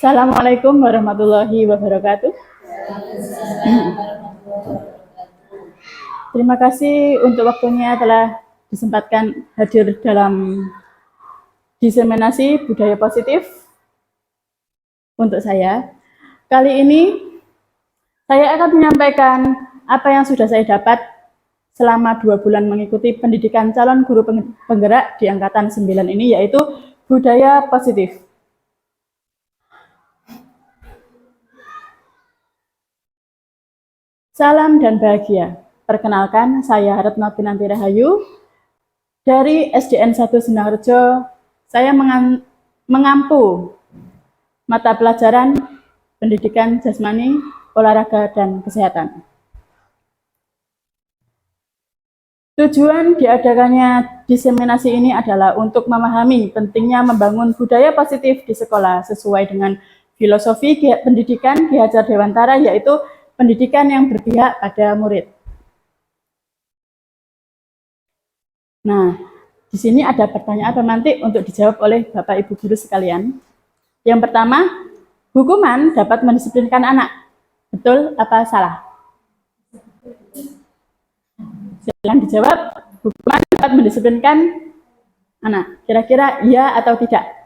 Assalamualaikum warahmatullahi wabarakatuh. Terima kasih untuk waktunya telah disempatkan hadir dalam diseminasi budaya positif untuk saya. Kali ini saya akan menyampaikan apa yang sudah saya dapat selama 2 bulan mengikuti pendidikan calon guru penggerak di angkatan 9 ini, yaitu budaya positif. Salam dan bahagia. Perkenalkan, saya Retno Kinanti Rahayu dari SDN 1 Senangrejo. Saya mengampu mata pelajaran pendidikan jasmani, olahraga, dan kesehatan. Tujuan diadakannya diseminasi ini adalah untuk memahami pentingnya membangun budaya positif di sekolah sesuai dengan filosofi pendidikan Ki Hajar Dewantara, yaitu pendidikan yang berpihak pada murid. Nah, di sini ada pertanyaan pemantik untuk dijawab oleh Bapak Ibu guru sekalian. Yang pertama, hukuman dapat mendisiplinkan anak. Betul apa salah? Silakan dijawab. Hukuman dapat mendisiplinkan anak. Kira-kira iya atau tidak?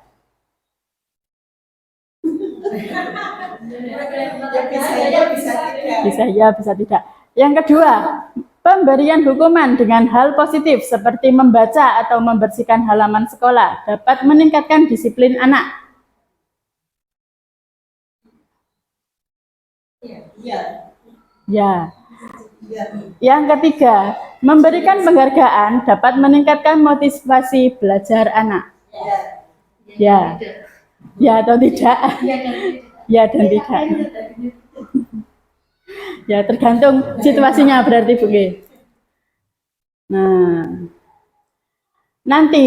Bisa ya, bisa tidak. Yang kedua, pemberian hukuman dengan hal positif seperti membaca atau membersihkan halaman sekolah dapat meningkatkan disiplin anak. Ya. Yang ketiga, memberikan penghargaan dapat meningkatkan motivasi belajar anak. Ya. Ya atau tidak? Ya dan tidak. Ya, tergantung situasinya berarti Bu. Nah, nanti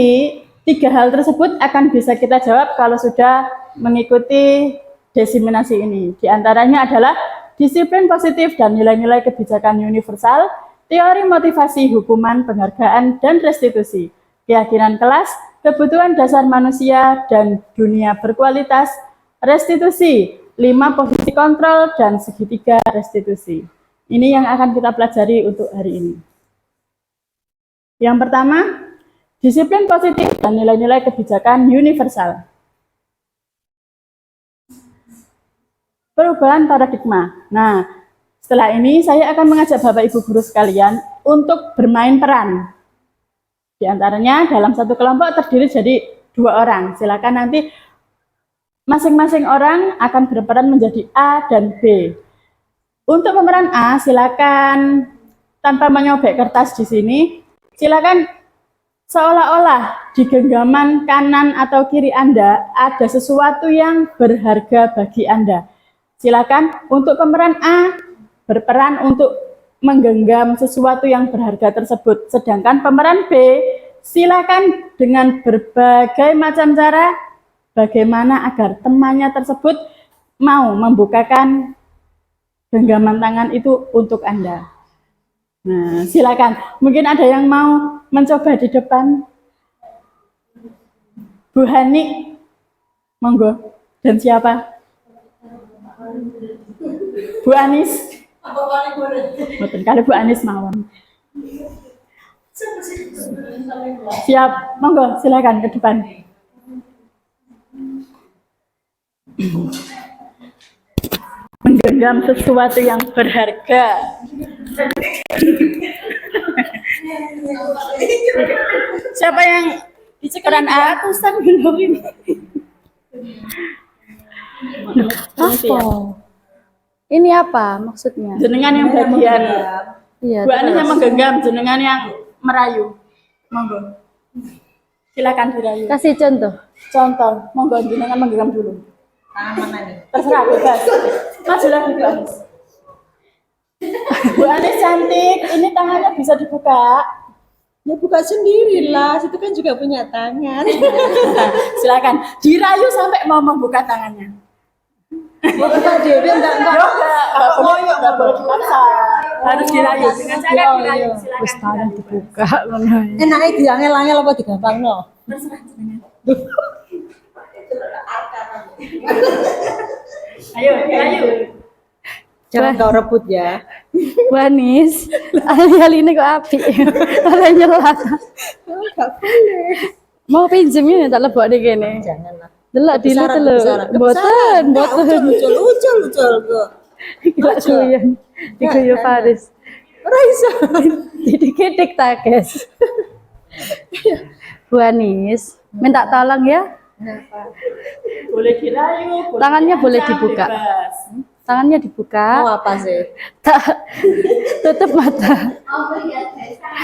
3 hal tersebut akan bisa kita jawab kalau sudah mengikuti diseminasi ini. Di antaranya adalah disiplin positif dan nilai-nilai kebijakan universal, teori motivasi, hukuman, penghargaan, dan restitusi, keyakinan kelas, kebutuhan dasar manusia, dan dunia berkualitas, restitusi, 5 posisi kontrol, dan segitiga restitusi. Ini yang akan kita pelajari untuk hari ini. Yang pertama, disiplin positif dan nilai-nilai kebijakan universal. Perubahan paradigma. Nah, setelah ini saya akan mengajak Bapak Ibu guru sekalian untuk bermain peran. Di antaranya dalam satu kelompok terdiri jadi 2 orang. Silakan nanti masing-masing orang akan berperan menjadi A dan B. Untuk pemeran A, silakan tanpa menyobek kertas di sini, silakan seolah-olah di genggaman kanan atau kiri Anda ada sesuatu yang berharga bagi Anda. Silakan untuk pemeran A berperan untuk menggenggam sesuatu yang berharga tersebut. Sedangkan pemeran B, silakan dengan berbagai macam cara bagaimana agar temannya tersebut mau membukakan genggaman tangan itu untuk Anda. Nah, silakan. Mungkin ada yang mau mencoba di depan. Bu Hani, monggo. Dan siapa? Bu Anis. Betul, kalau Bu Anis mawon. Siap, monggo, silakan ke depan. Menggenggam sesuatu yang berharga. Siapa yang peran A? Ratusan belum ini. Apa? Ini apa maksudnya? Jenengan yang bagian. Iya. Bu Anis yang menggenggam, jenengan yang merayu. Monggo. Silakan dirayu. Kasih contoh. Contoh, monggo jenengan menggenggam dulu. Mana nih? Terserah, bebas. Maju lagi Bu Anis. Bu Anis cantik, ini tangannya bisa dibuka. Ya buka sendirilah, situ kan juga punya tangan. Silakan, dirayu sampai mau membuka tangannya. Mau buka diri enggak Enggak boleh dipaksa. Harus dirayu dengan cara dirayu. Wis Silakan. tangan dibuka. enaknya diangel-angel apa digampangno? Terserah jenengan. Jangan kau rebut ya. Wanis, ali-ali ini kok api. Oleh nyelat. Oh, nggak boleh. Mau pinjemnya tak lebok deh kene. Janganlah. Delok dile Kebesaran, telu. kebesaran. Boten, Nggak, boten. ucul kok. Gila cuyan. Diguyu Faris. Ora iso. Didik-didik tak, guys. Bu Anis, minta tolong ya. Boleh dirayu, boleh Tangannya boleh diancam, dibuka. bebas. Tangannya dibuka. Mau apa sih? Tak tutup mata.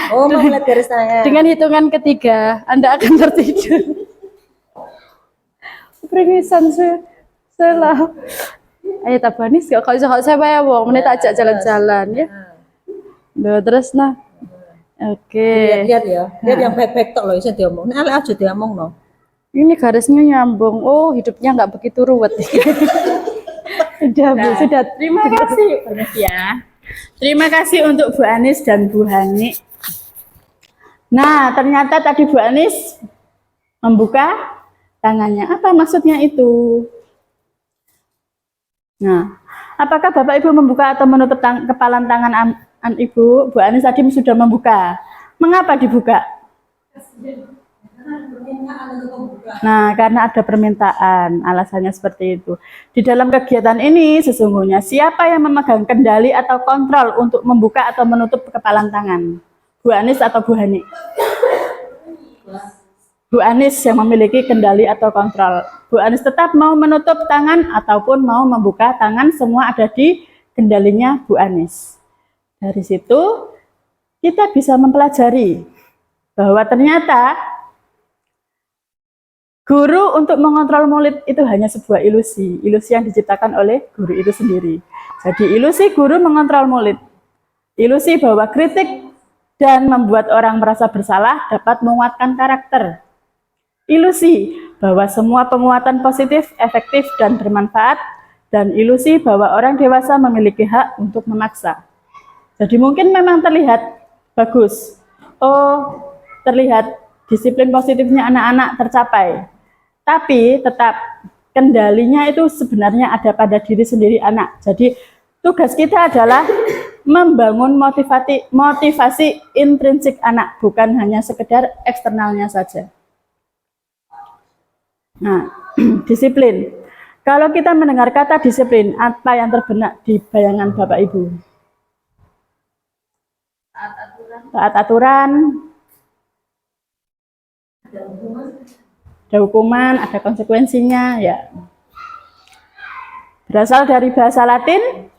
Oh, mau lihat garis tangan. Dengan hitungan ketiga, Anda akan tertidur. Peringisan salah. Ayo tak Banis, kok saya bayar wong, menit ajak jalan-jalan ya. Loh, terus nah. Oke. Lihat ya. Lihat yang baik-baik tok loh, iso diomong. Nek elek aja diomong no. Ini garisnya nyambung. Oh, hidupnya nggak begitu ruwet. Sudah, Bu, Nah, sudah. terima kasih permisi ya. Terima kasih untuk Bu Anis dan Bu Hani. Nah, ternyata tadi Bu Anis membuka tangannya. Apa maksudnya itu? Nah, apakah Bapak Ibu membuka atau menutup kepalan tangan Ibu? Bu Anis tadi sudah membuka. Mengapa dibuka? Nah, karena ada permintaan, alasannya seperti itu. Di dalam kegiatan ini sesungguhnya siapa yang memegang kendali atau kontrol untuk membuka atau menutup kepalan tangan? Bu Anis atau Bu Hani? Bu Anis yang memiliki kendali atau kontrol. Bu Anis tetap mau menutup tangan ataupun mau membuka tangan, semua ada di kendalinya Bu Anis. Dari situ kita bisa mempelajari bahwa ternyata guru untuk mengontrol murid itu hanya sebuah ilusi yang diciptakan oleh guru itu sendiri. Jadi ilusi guru mengontrol murid, ilusi bahwa kritik dan membuat orang merasa bersalah dapat menguatkan karakter, ilusi bahwa semua penguatan positif, efektif, dan bermanfaat, dan ilusi bahwa orang dewasa memiliki hak untuk memaksa. Jadi mungkin memang terlihat bagus, oh terlihat disiplin positifnya anak-anak tercapai, tapi tetap kendalinya itu sebenarnya ada pada diri sendiri anak. Jadi tugas kita adalah membangun motivasi intrinsik anak, bukan hanya sekedar eksternalnya saja. Nah, disiplin. Kalau kita mendengar kata disiplin, apa yang terbenak di bayangan Bapak Ibu? Taat aturan, ada hukuman, ada konsekuensinya, ya. Berasal dari bahasa Latin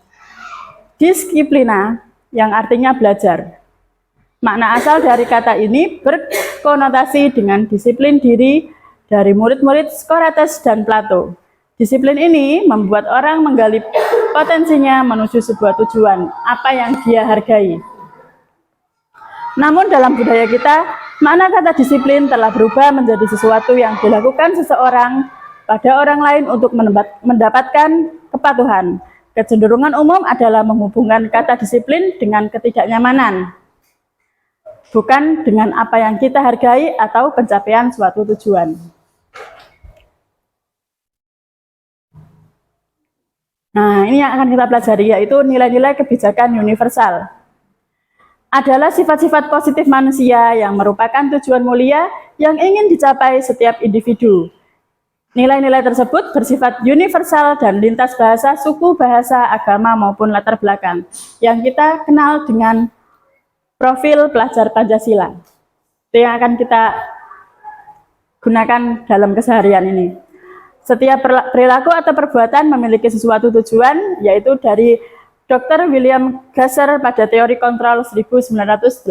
disciplina, yang artinya belajar. Makna asal dari kata ini berkonotasi dengan disiplin diri dari murid-murid Socrates dan Plato. Disiplin ini membuat orang menggali potensinya menuju sebuah tujuan, apa yang dia hargai. Namun dalam budaya kita, makna kata disiplin telah berubah menjadi sesuatu yang dilakukan seseorang pada orang lain untuk mendapatkan kepatuhan. Kecenderungan umum adalah menghubungkan kata disiplin dengan ketidaknyamanan, bukan dengan apa yang kita hargai atau pencapaian suatu tujuan. Nah, ini yang akan kita pelajari, yaitu nilai-nilai kebijakan universal. Adalah sifat-sifat positif manusia yang merupakan tujuan mulia yang ingin dicapai setiap individu. Nilai-nilai tersebut bersifat universal dan lintas bahasa, suku, bahasa, agama, maupun latar belakang yang kita kenal dengan profil pelajar Pancasila. Itu yang akan kita gunakan dalam keseharian ini. Setiap perilaku atau perbuatan memiliki sesuatu tujuan, yaitu dari Dr. William Gasser pada teori kontrol 1984.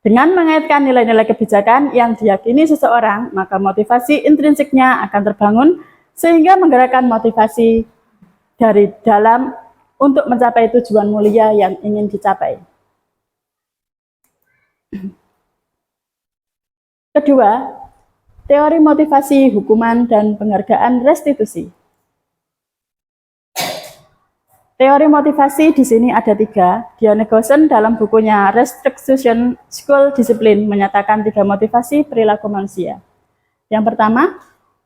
Dengan mengaitkan nilai-nilai kebijakan yang diyakini seseorang, maka motivasi intrinsiknya akan terbangun sehingga menggerakkan motivasi dari dalam untuk mencapai tujuan mulia yang ingin dicapai. Kedua, teori motivasi, hukuman, dan penghargaan restitusi. Teori motivasi di sini ada 3. Diane Goshen dalam bukunya Restitution School Discipline menyatakan 3 motivasi perilaku manusia. Yang pertama,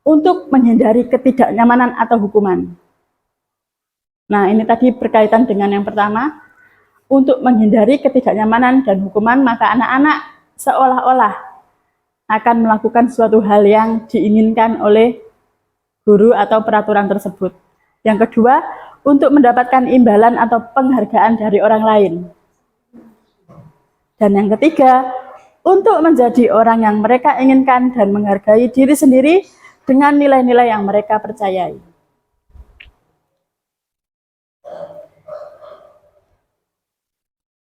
untuk menghindari ketidaknyamanan atau hukuman. Nah, ini tadi berkaitan dengan yang pertama. Untuk menghindari ketidaknyamanan dan hukuman, maka anak-anak seolah-olah akan melakukan suatu hal yang diinginkan oleh guru atau peraturan tersebut. Yang kedua, untuk mendapatkan imbalan atau penghargaan dari orang lain. Dan yang ketiga, untuk menjadi orang yang mereka inginkan dan menghargai diri sendiri dengan nilai-nilai yang mereka percayai.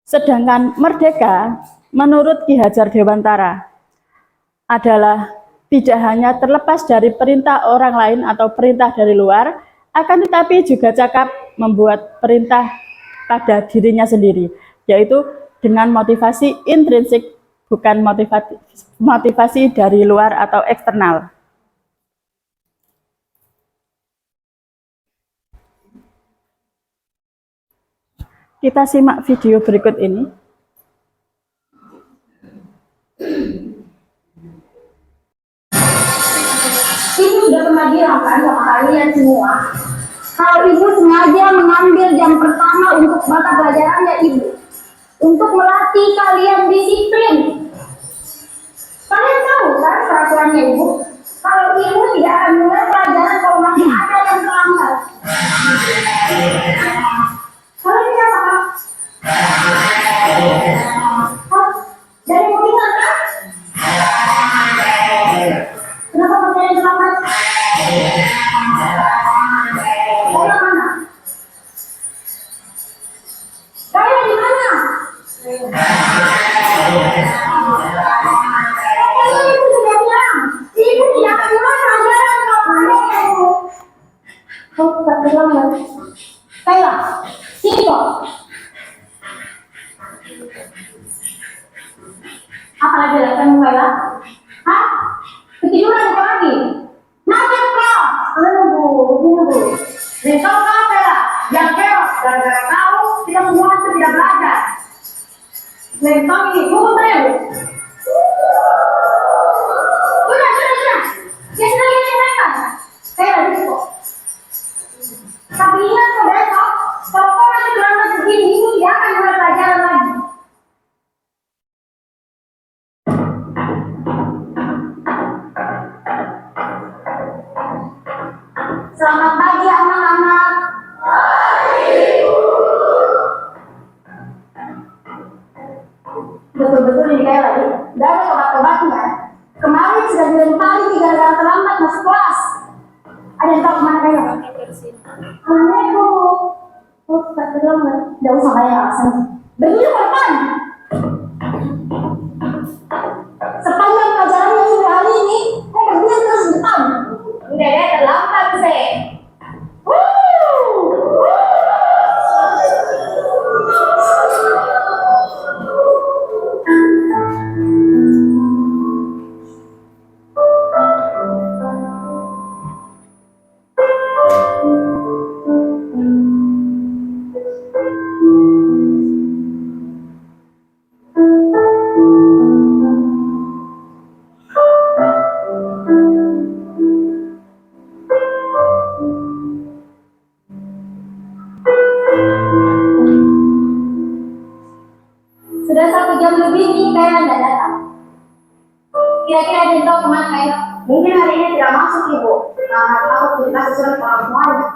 Sedangkan merdeka, menurut Ki Hajar Dewantara, adalah tidak hanya terlepas dari perintah orang lain atau perintah dari luar, akan tetapi juga cakap membuat perintah pada dirinya sendiri, yaitu dengan motivasi intrinsik, bukan motivasi dari luar atau eksternal. Kita simak video berikut ini. Ibu sudah pernah bilang kan sama kalian semua, kalau ibu sengaja mengambil jam pertama untuk mata pelajarannya ibu, untuk melatih kalian disiplin. Kalian tahu kan peraturannya ibu? Kalau ibu tidak akan mulai pelajaran kalau masih ada yang terlambat. Kalian siapa kan? Dari mobilan kan? Kenapa percaya terlambat? Kalian mana? Kalian di mana? Ibu sudah bilang, ibu tidak akan mulai pelajaran kalau pandai ibu. Kau tak terlambat. Kayla, sini kok. Apa lagi lakukan Kayla? Hah? Ketiduran kau lagi? Macam kau? Tunggu. Dan kau Kayla, yang keok gara-gara kau kita semua tidak belajar. Lempang ini, tunggu terus. Sudah. Ya sudah. Kayla di situ. Tapi ingat kau besok, kalau kau masih terlambat begini, ibu tidak akan mulai pelajaran lagi. Selamat pagi anak-anak. Betul-betul ini kayak lagi. Gak ada obat-obatnya. Kemarin sudah dilempari gara-gara terlambat masuk kelas. Ada yang tahu kemana kayak? Assalamualaikum. Oh, tak terlambat. Gak usah banyak alasan. Begini kapan? Sepanjang pelajarannya ini hari ini, kok begini terus depan? Udah deh, terlambat sih. Sudah 1 jam lebih nih Kayla nggak datang. Kira-kira ada yang tahu kemana Kayla? Mungkin hari ini tidak masuk ibu. Karena aku tidak kasih surat ke orang tuanya.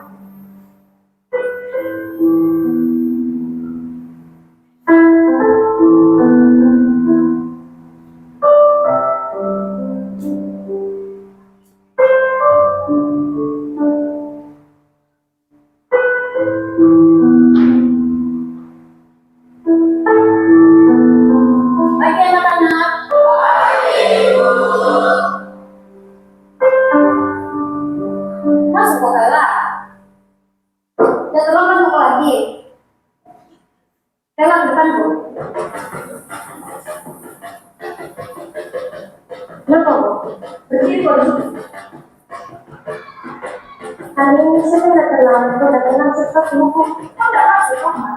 Pagi anak-anak. Masuk kok Kayla. Udah terlambat mau lagi. Kayla ke depan bu. Kenapa bu? Berdiri bu. Hari ini saya udah terlambat, udah tenang cepat buku. Kok udah masuk kamar?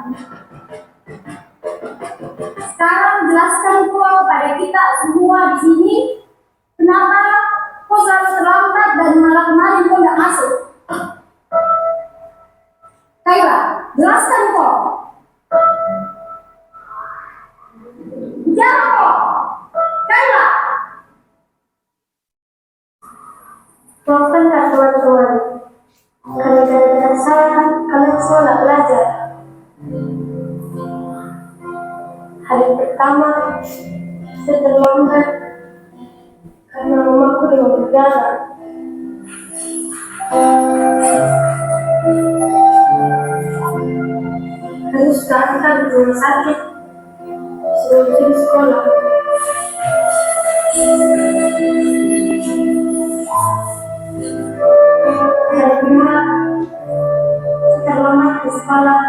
Sekarang jelaskan pula kepada kita semua di sini kenapa kok selalu terlambat dan malah kemarin kok nggak masuk. Kayla, Maafkanlah teman-teman, karena gara-gara saya kalian semua nggak belajar. Hari pertama saya terlambat karena mamaku demam berdarah. Harus keantar di rumah sakit sebelum sekolah. Hari kedua, saya terlambat di sekolah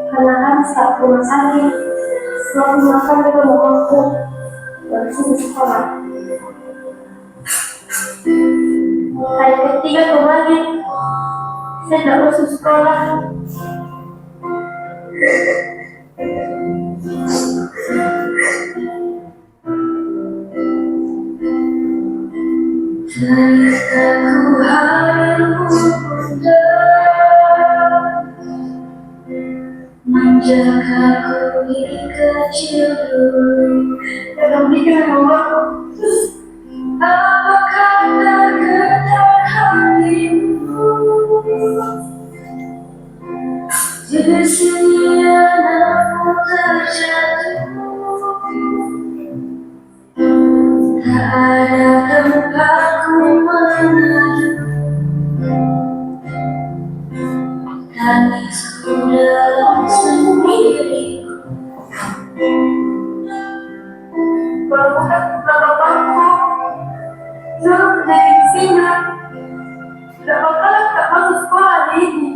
karena harus ke rumah sakit sebelum makan dengan mamaku langsung di sekolah. Hari ketiga kembali, saya tidak masuk sekolah. Aku harus menjagaku di kecil dulu dalam pikiran mamaku. Apakah tergetar hatimu jika sini anakmu terjatuh? Tak ada tempatku menuju, tangisku dalam sendiriku. Bukan bapakku suruh dari sini, tidak bakalan tak masuk sekolah hari ini.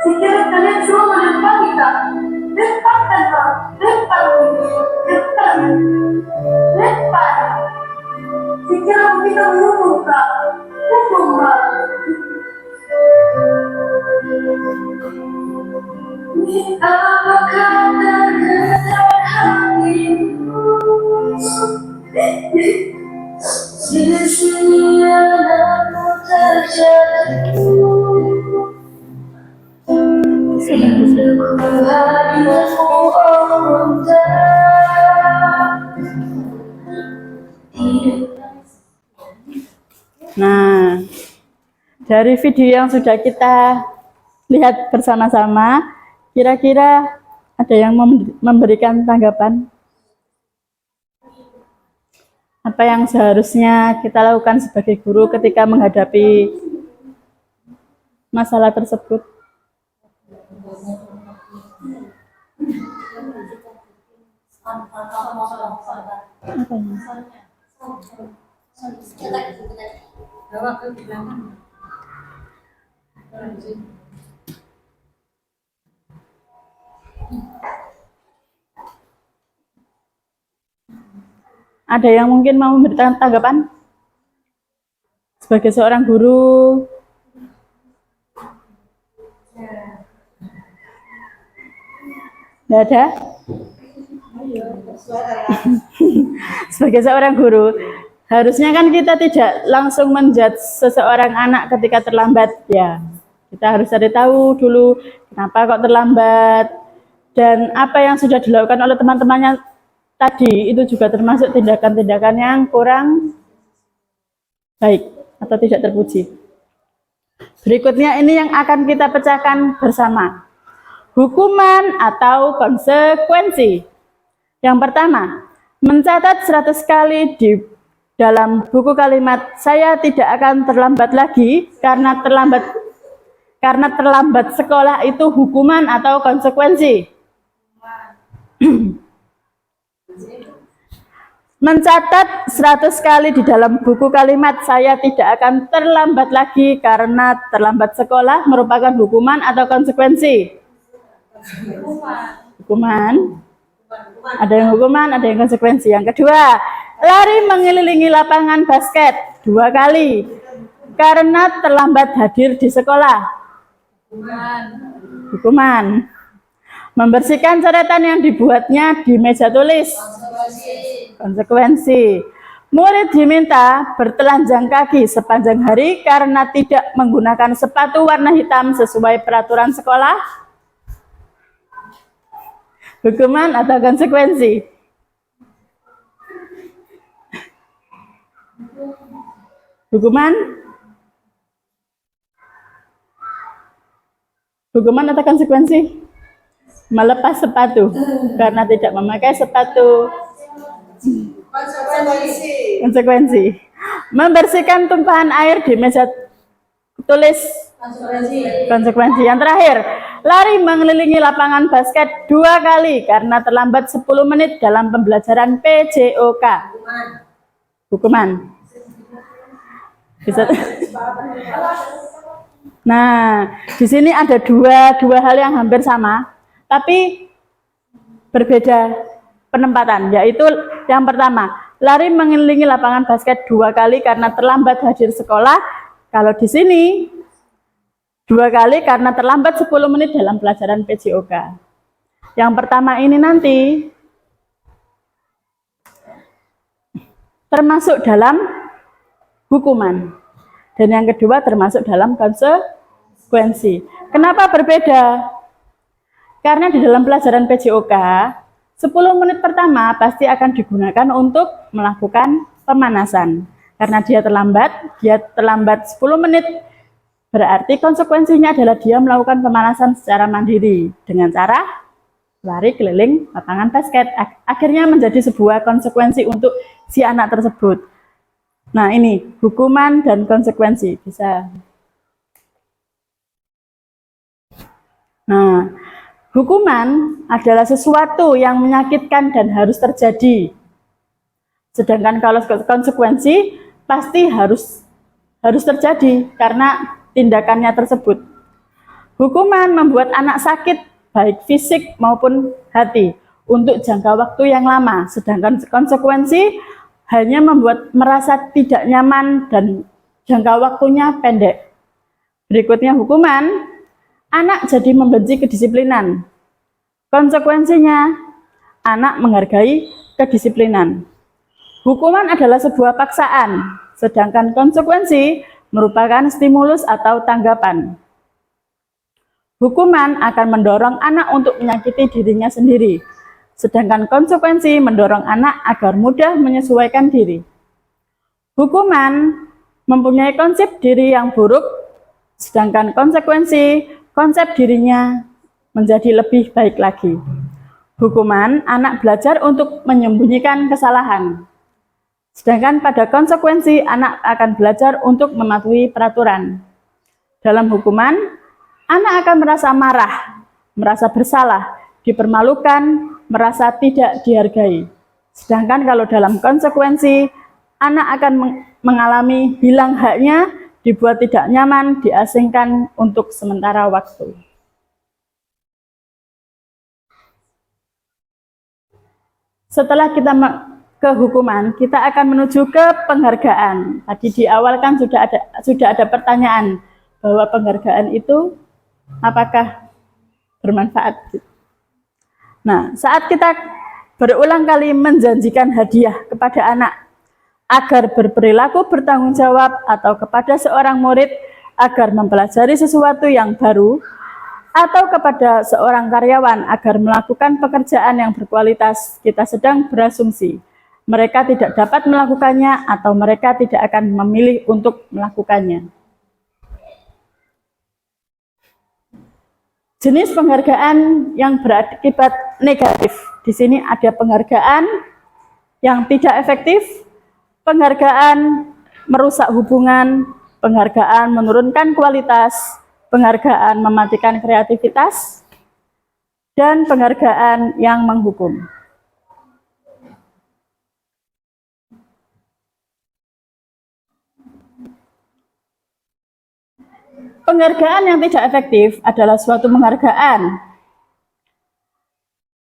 Sekiranya kalian semua menempat kita, lepaskanlah, lepas. Sekiranya kita menunggu, hukum. Apakah tergetar hatimu jika sini anakmu terjatuh? Rinduku hadirmu, oh Bunda. Nah, dari video yang sudah kita lihat bersama-sama, kira-kira ada yang memberikan tanggapan? Apa yang seharusnya kita lakukan sebagai guru ketika menghadapi masalah tersebut? Ada yang mungkin mau memberikan tanggapan? Sebagai seorang guru, tidak ada? Sebagai seorang guru, harusnya kan kita tidak langsung menjudge seseorang anak ketika terlambat, ya. Kita harus cari tahu dulu kenapa kok terlambat, dan apa yang sudah dilakukan oleh teman-temannya tadi itu juga termasuk tindakan-tindakan yang kurang baik atau tidak terpuji. Berikutnya ini yang akan kita pecahkan bersama. Hukuman atau konsekuensi. Yang pertama, mencatat 100 kali di dalam buku kalimat saya tidak akan terlambat lagi karena terlambat sekolah itu hukuman atau konsekuensi. Mencatat 100 kali di dalam buku kalimat saya tidak akan terlambat lagi karena terlambat sekolah merupakan hukuman atau konsekuensi? Hukuman. Ada yang hukuman, ada yang konsekuensi. Yang kedua, lari mengelilingi lapangan basket 2 kali karena terlambat hadir di sekolah. Hukuman. Membersihkan coretan yang dibuatnya di meja tulis. Konsekuensi. Murid diminta bertelanjang kaki sepanjang hari karena tidak menggunakan sepatu warna hitam sesuai peraturan sekolah. Hukuman atau konsekuensi? Hukuman? Hukuman atau konsekuensi? Melepas sepatu karena tidak memakai sepatu. Konsekuensi. Membersihkan tumpahan air di meja tulis. Konsekuensi. Yang terakhir, lari mengelilingi lapangan basket 2 kali karena terlambat 10 menit dalam pembelajaran PJOK. Hukuman. Bisa. Nah, di sini ada dua hal yang hampir sama, tapi berbeda penempatan, yaitu yang pertama, lari mengelilingi lapangan basket 2 kali karena terlambat hadir sekolah. Kalau di sini 2 kali karena terlambat 10 menit dalam pelajaran PJOK. Yang pertama ini nanti termasuk dalam hukuman, dan yang kedua termasuk dalam konsekuensi. Kenapa berbeda? Karena di dalam pelajaran PJOK 10 menit pertama pasti akan digunakan untuk melakukan pemanasan. Karena dia terlambat 10 menit, berarti konsekuensinya adalah dia melakukan pemanasan secara mandiri dengan cara lari keliling lapangan basket. Akhirnya menjadi sebuah konsekuensi untuk si anak tersebut. Nah, ini hukuman dan konsekuensi bisa. Nah, hukuman adalah sesuatu yang menyakitkan dan harus terjadi. Sedangkan kalau konsekuensi pasti harus terjadi karena tindakannya tersebut. Hukuman membuat anak sakit baik fisik maupun hati untuk jangka waktu yang lama, sedangkan konsekuensi hanya membuat merasa tidak nyaman dan jangka waktunya pendek. Berikutnya hukuman, anak jadi membenci kedisiplinan. Konsekuensinya, anak menghargai kedisiplinan. Hukuman adalah sebuah paksaan, sedangkan konsekuensi merupakan stimulus atau tanggapan. Hukuman akan mendorong anak untuk menyakiti dirinya sendiri, sedangkan konsekuensi mendorong anak agar mudah menyesuaikan diri. Hukuman mempunyai konsep diri yang buruk, sedangkan konsekuensi konsep dirinya menjadi lebih baik lagi. Hukuman, anak belajar untuk menyembunyikan kesalahan. Sedangkan pada konsekuensi, anak akan belajar untuk mematuhi peraturan. Dalam hukuman, anak akan merasa marah, merasa bersalah, dipermalukan, merasa tidak dihargai. Sedangkan kalau dalam konsekuensi, anak akan mengalami hilang haknya, dibuat tidak nyaman, diasingkan untuk sementara waktu. Setelah kita ke hukuman, kita akan menuju ke penghargaan. Tadi di awal kan sudah ada pertanyaan bahwa penghargaan itu apakah bermanfaat? Nah, saat kita berulang kali menjanjikan hadiah kepada anak agar berperilaku bertanggung jawab atau kepada seorang murid agar mempelajari sesuatu yang baru, atau kepada seorang karyawan agar melakukan pekerjaan yang berkualitas, kita sedang berasumsi mereka tidak dapat melakukannya atau mereka tidak akan memilih untuk melakukannya. Jenis penghargaan yang berakibat negatif. Di sini ada penghargaan yang tidak efektif, penghargaan merusak hubungan, penghargaan menurunkan kualitas, penghargaan mematikan kreativitas, dan penghargaan yang menghukum. Penghargaan yang tidak efektif adalah suatu penghargaan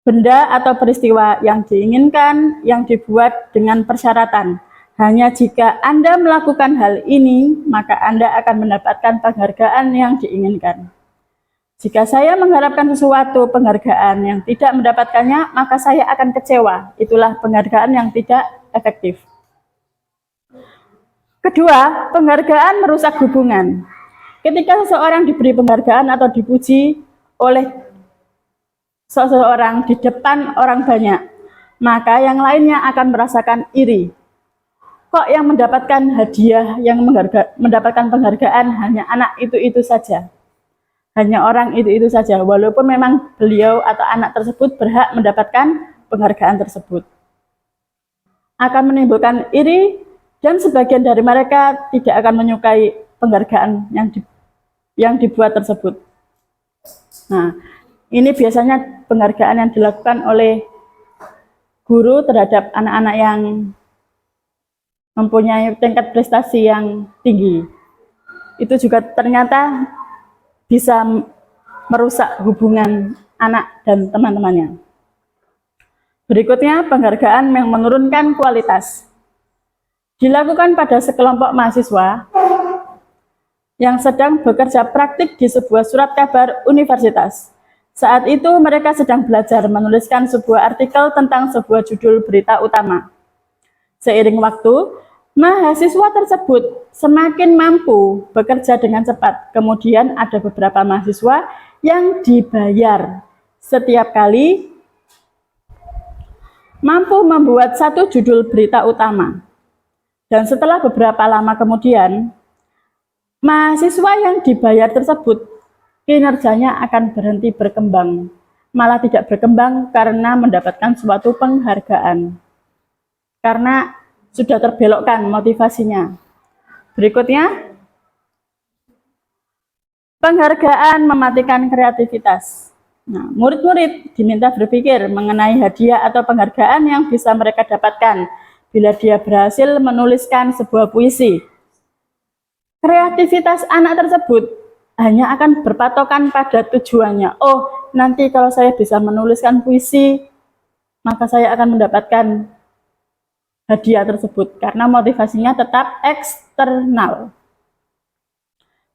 benda atau peristiwa yang diinginkan, yang dibuat dengan persyaratan. Hanya jika Anda melakukan hal ini, maka Anda akan mendapatkan penghargaan yang diinginkan. Jika saya mengharapkan sesuatu penghargaan yang tidak mendapatkannya, maka saya akan kecewa. Itulah penghargaan yang tidak efektif. Kedua, penghargaan merusak hubungan. Ketika seseorang diberi penghargaan atau dipuji oleh seseorang di depan orang banyak, maka yang lainnya akan merasakan iri. kok yang mendapatkan hadiah, yang mendapatkan penghargaan hanya anak itu saja. Hanya orang itu saja, walaupun memang beliau atau anak tersebut berhak mendapatkan penghargaan tersebut. Akan menimbulkan iri, dan sebagian dari mereka tidak akan menyukai penghargaan yang dibuat tersebut. Nah, ini biasanya penghargaan yang dilakukan oleh guru terhadap anak-anak yang mempunyai tingkat prestasi yang tinggi. Itu juga ternyata bisa merusak hubungan anak dan teman-temannya. Berikutnya, penghargaan yang menurunkan kualitas. Dilakukan pada sekelompok mahasiswa yang sedang bekerja praktik di sebuah surat kabar universitas. Saat itu mereka sedang belajar menuliskan sebuah artikel tentang sebuah judul berita utama. Seiring waktu, mahasiswa tersebut semakin mampu bekerja dengan cepat. Kemudian ada beberapa mahasiswa yang dibayar setiap kali mampu membuat satu judul berita utama. Dan setelah beberapa lama kemudian, mahasiswa yang dibayar tersebut kinerjanya akan berhenti berkembang, malah tidak berkembang karena mendapatkan suatu penghargaan. Karena sudah terbelokkan motivasinya. Berikutnya, penghargaan mematikan kreativitas. Nah, murid-murid diminta berpikir mengenai hadiah atau penghargaan yang bisa mereka dapatkan bila dia berhasil menuliskan sebuah puisi. Kreativitas anak tersebut hanya akan berpatokan pada tujuannya. Oh, nanti kalau saya bisa menuliskan puisi, maka saya akan mendapatkan hadiah tersebut. Karena motivasinya tetap eksternal.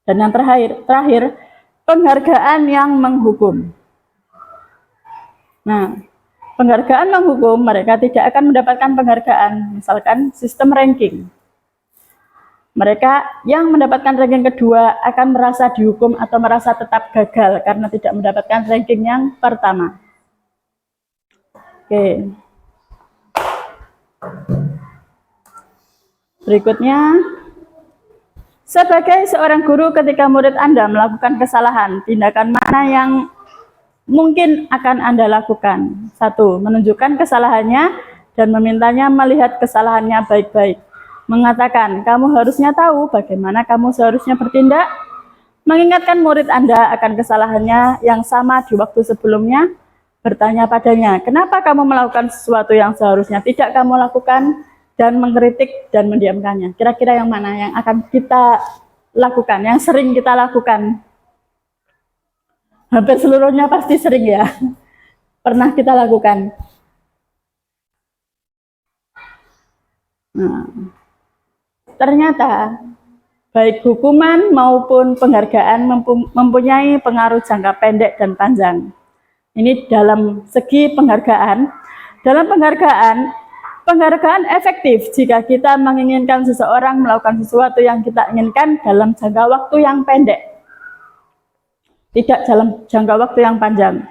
Dan yang terakhir, penghargaan yang menghukum. Nah, penghargaan menghukum, mereka tidak akan mendapatkan penghargaan, misalkan sistem ranking. Mereka yang mendapatkan ranking kedua akan merasa dihukum atau merasa tetap gagal karena tidak mendapatkan ranking yang pertama. Oke. Berikutnya, sebagai seorang guru ketika murid Anda melakukan kesalahan, tindakan mana yang mungkin akan Anda lakukan? 1. Menunjukkan kesalahannya dan memintanya melihat kesalahannya baik-baik. Mengatakan, kamu harusnya tahu bagaimana kamu seharusnya bertindak. Mengingatkan murid Anda akan kesalahannya yang sama di waktu sebelumnya. Bertanya padanya, kenapa kamu melakukan sesuatu yang seharusnya tidak kamu lakukan? Dan mengkritik dan mendiamkannya. Kira-kira yang mana yang akan kita lakukan, yang sering kita lakukan? Hampir seluruhnya pasti sering ya, pernah kita lakukan. Nah, ternyata baik hukuman maupun penghargaan mempunyai pengaruh jangka pendek dan panjang. Ini dalam segi penghargaan. Dalam penghargaan efektif jika kita menginginkan seseorang melakukan sesuatu yang kita inginkan dalam jangka waktu yang pendek. Tidak dalam jangka waktu yang panjang.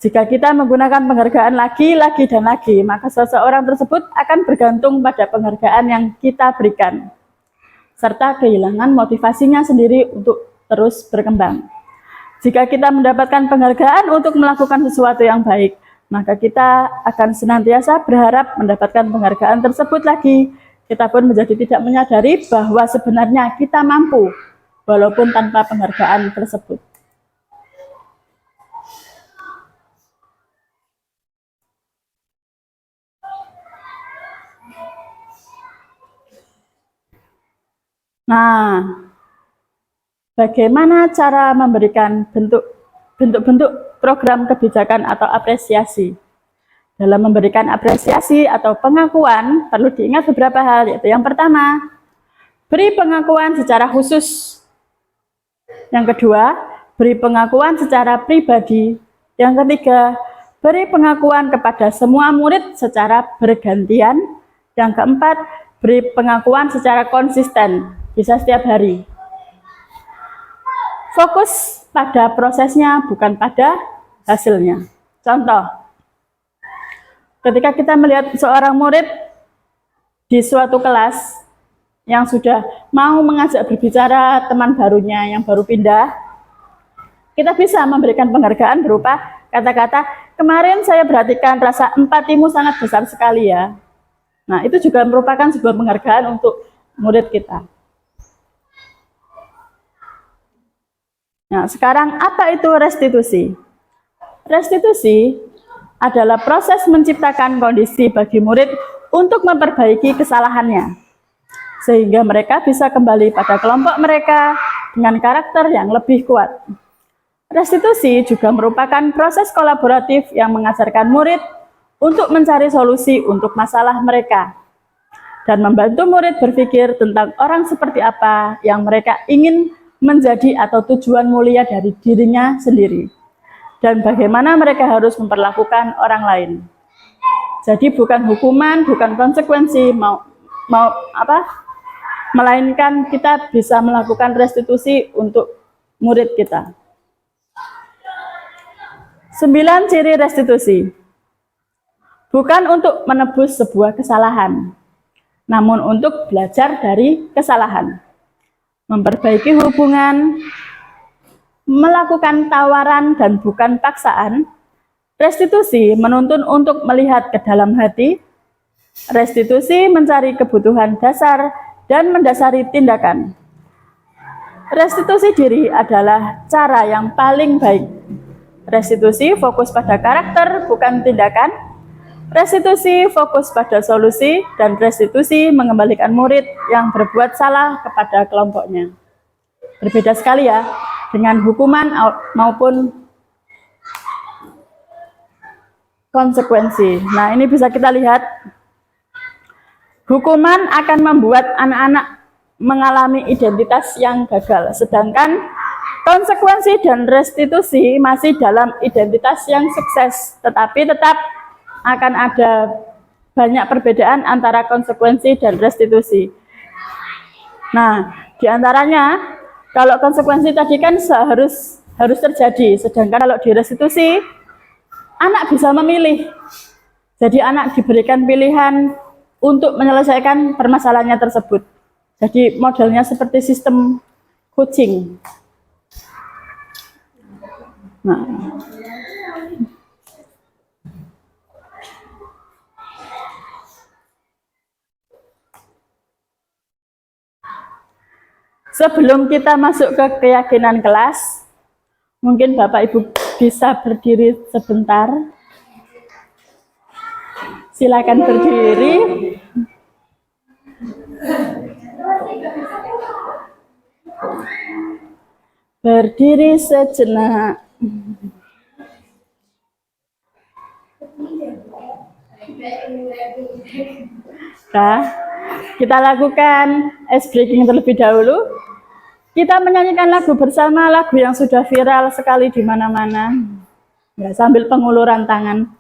Jika kita menggunakan penghargaan lagi, dan lagi, maka seseorang tersebut akan bergantung pada penghargaan yang kita berikan, serta kehilangan motivasinya sendiri untuk terus berkembang. Jika kita mendapatkan penghargaan untuk melakukan sesuatu yang baik, maka kita akan senantiasa berharap mendapatkan penghargaan tersebut lagi. Kita pun menjadi tidak menyadari bahwa sebenarnya kita mampu, walaupun tanpa penghargaan tersebut. Nah, bagaimana cara memberikan bentuk-bentuk program kebijakan atau apresiasi? Dalam memberikan apresiasi atau pengakuan, perlu diingat beberapa hal, yaitu yang pertama, beri pengakuan secara khusus. Yang kedua, beri pengakuan secara pribadi. Yang ketiga, beri pengakuan kepada semua murid secara bergantian. Yang keempat, beri pengakuan secara konsisten. Bisa setiap hari. Fokus pada prosesnya, bukan pada hasilnya. Contoh, ketika kita melihat seorang murid di suatu kelas yang sudah mau mengajak berbicara teman barunya yang baru pindah, kita bisa memberikan penghargaan berupa kata-kata, kemarin saya perhatikan rasa empatimu sangat besar sekali ya. Nah, itu juga merupakan sebuah penghargaan untuk murid kita. Nah, sekarang apa itu restitusi? Restitusi adalah proses menciptakan kondisi bagi murid untuk memperbaiki kesalahannya, sehingga mereka bisa kembali pada kelompok mereka dengan karakter yang lebih kuat. Restitusi juga merupakan proses kolaboratif yang mengajarkan murid untuk mencari solusi untuk masalah mereka, dan membantu murid berpikir tentang orang seperti apa yang mereka ingin menjadi atau tujuan mulia dari dirinya sendiri, dan bagaimana mereka harus memperlakukan orang lain. Jadi bukan hukuman, bukan konsekuensi, melainkan kita bisa melakukan restitusi untuk murid kita. 9 ciri restitusi. Bukan untuk menebus sebuah kesalahan, namun untuk belajar dari kesalahan, memperbaiki hubungan, melakukan tawaran dan bukan paksaan. Restitusi menuntun untuk melihat ke dalam hati. Restitusi mencari kebutuhan dasar dan mendasari tindakan. Restitusi diri adalah cara yang paling baik. Restitusi fokus pada karakter, bukan tindakan. Restitusi fokus pada solusi, dan restitusi mengembalikan murid yang berbuat salah kepada kelompoknya. Berbeda sekali ya, dengan hukuman maupun konsekuensi. Nah, ini bisa kita lihat. Hukuman akan membuat anak-anak mengalami identitas yang gagal, sedangkan konsekuensi dan restitusi masih dalam identitas yang sukses, tetapi tetap akan ada banyak perbedaan antara konsekuensi dan restitusi. Nah, diantaranya, kalau konsekuensi tadi kan harus terjadi, sedangkan kalau di restitusi, anak bisa memilih. Jadi anak diberikan pilihan untuk menyelesaikan permasalahannya tersebut. Jadi modelnya seperti sistem coaching. Nah, sebelum kita masuk ke keyakinan kelas, mungkin Bapak Ibu bisa berdiri sebentar. Silakan berdiri. Berdiri sejenak. Nah, kita lakukan ice breaking terlebih dahulu. Kita menyanyikan lagu bersama, lagu yang sudah viral sekali di mana-mana. Ya, sambil penguluran tangan.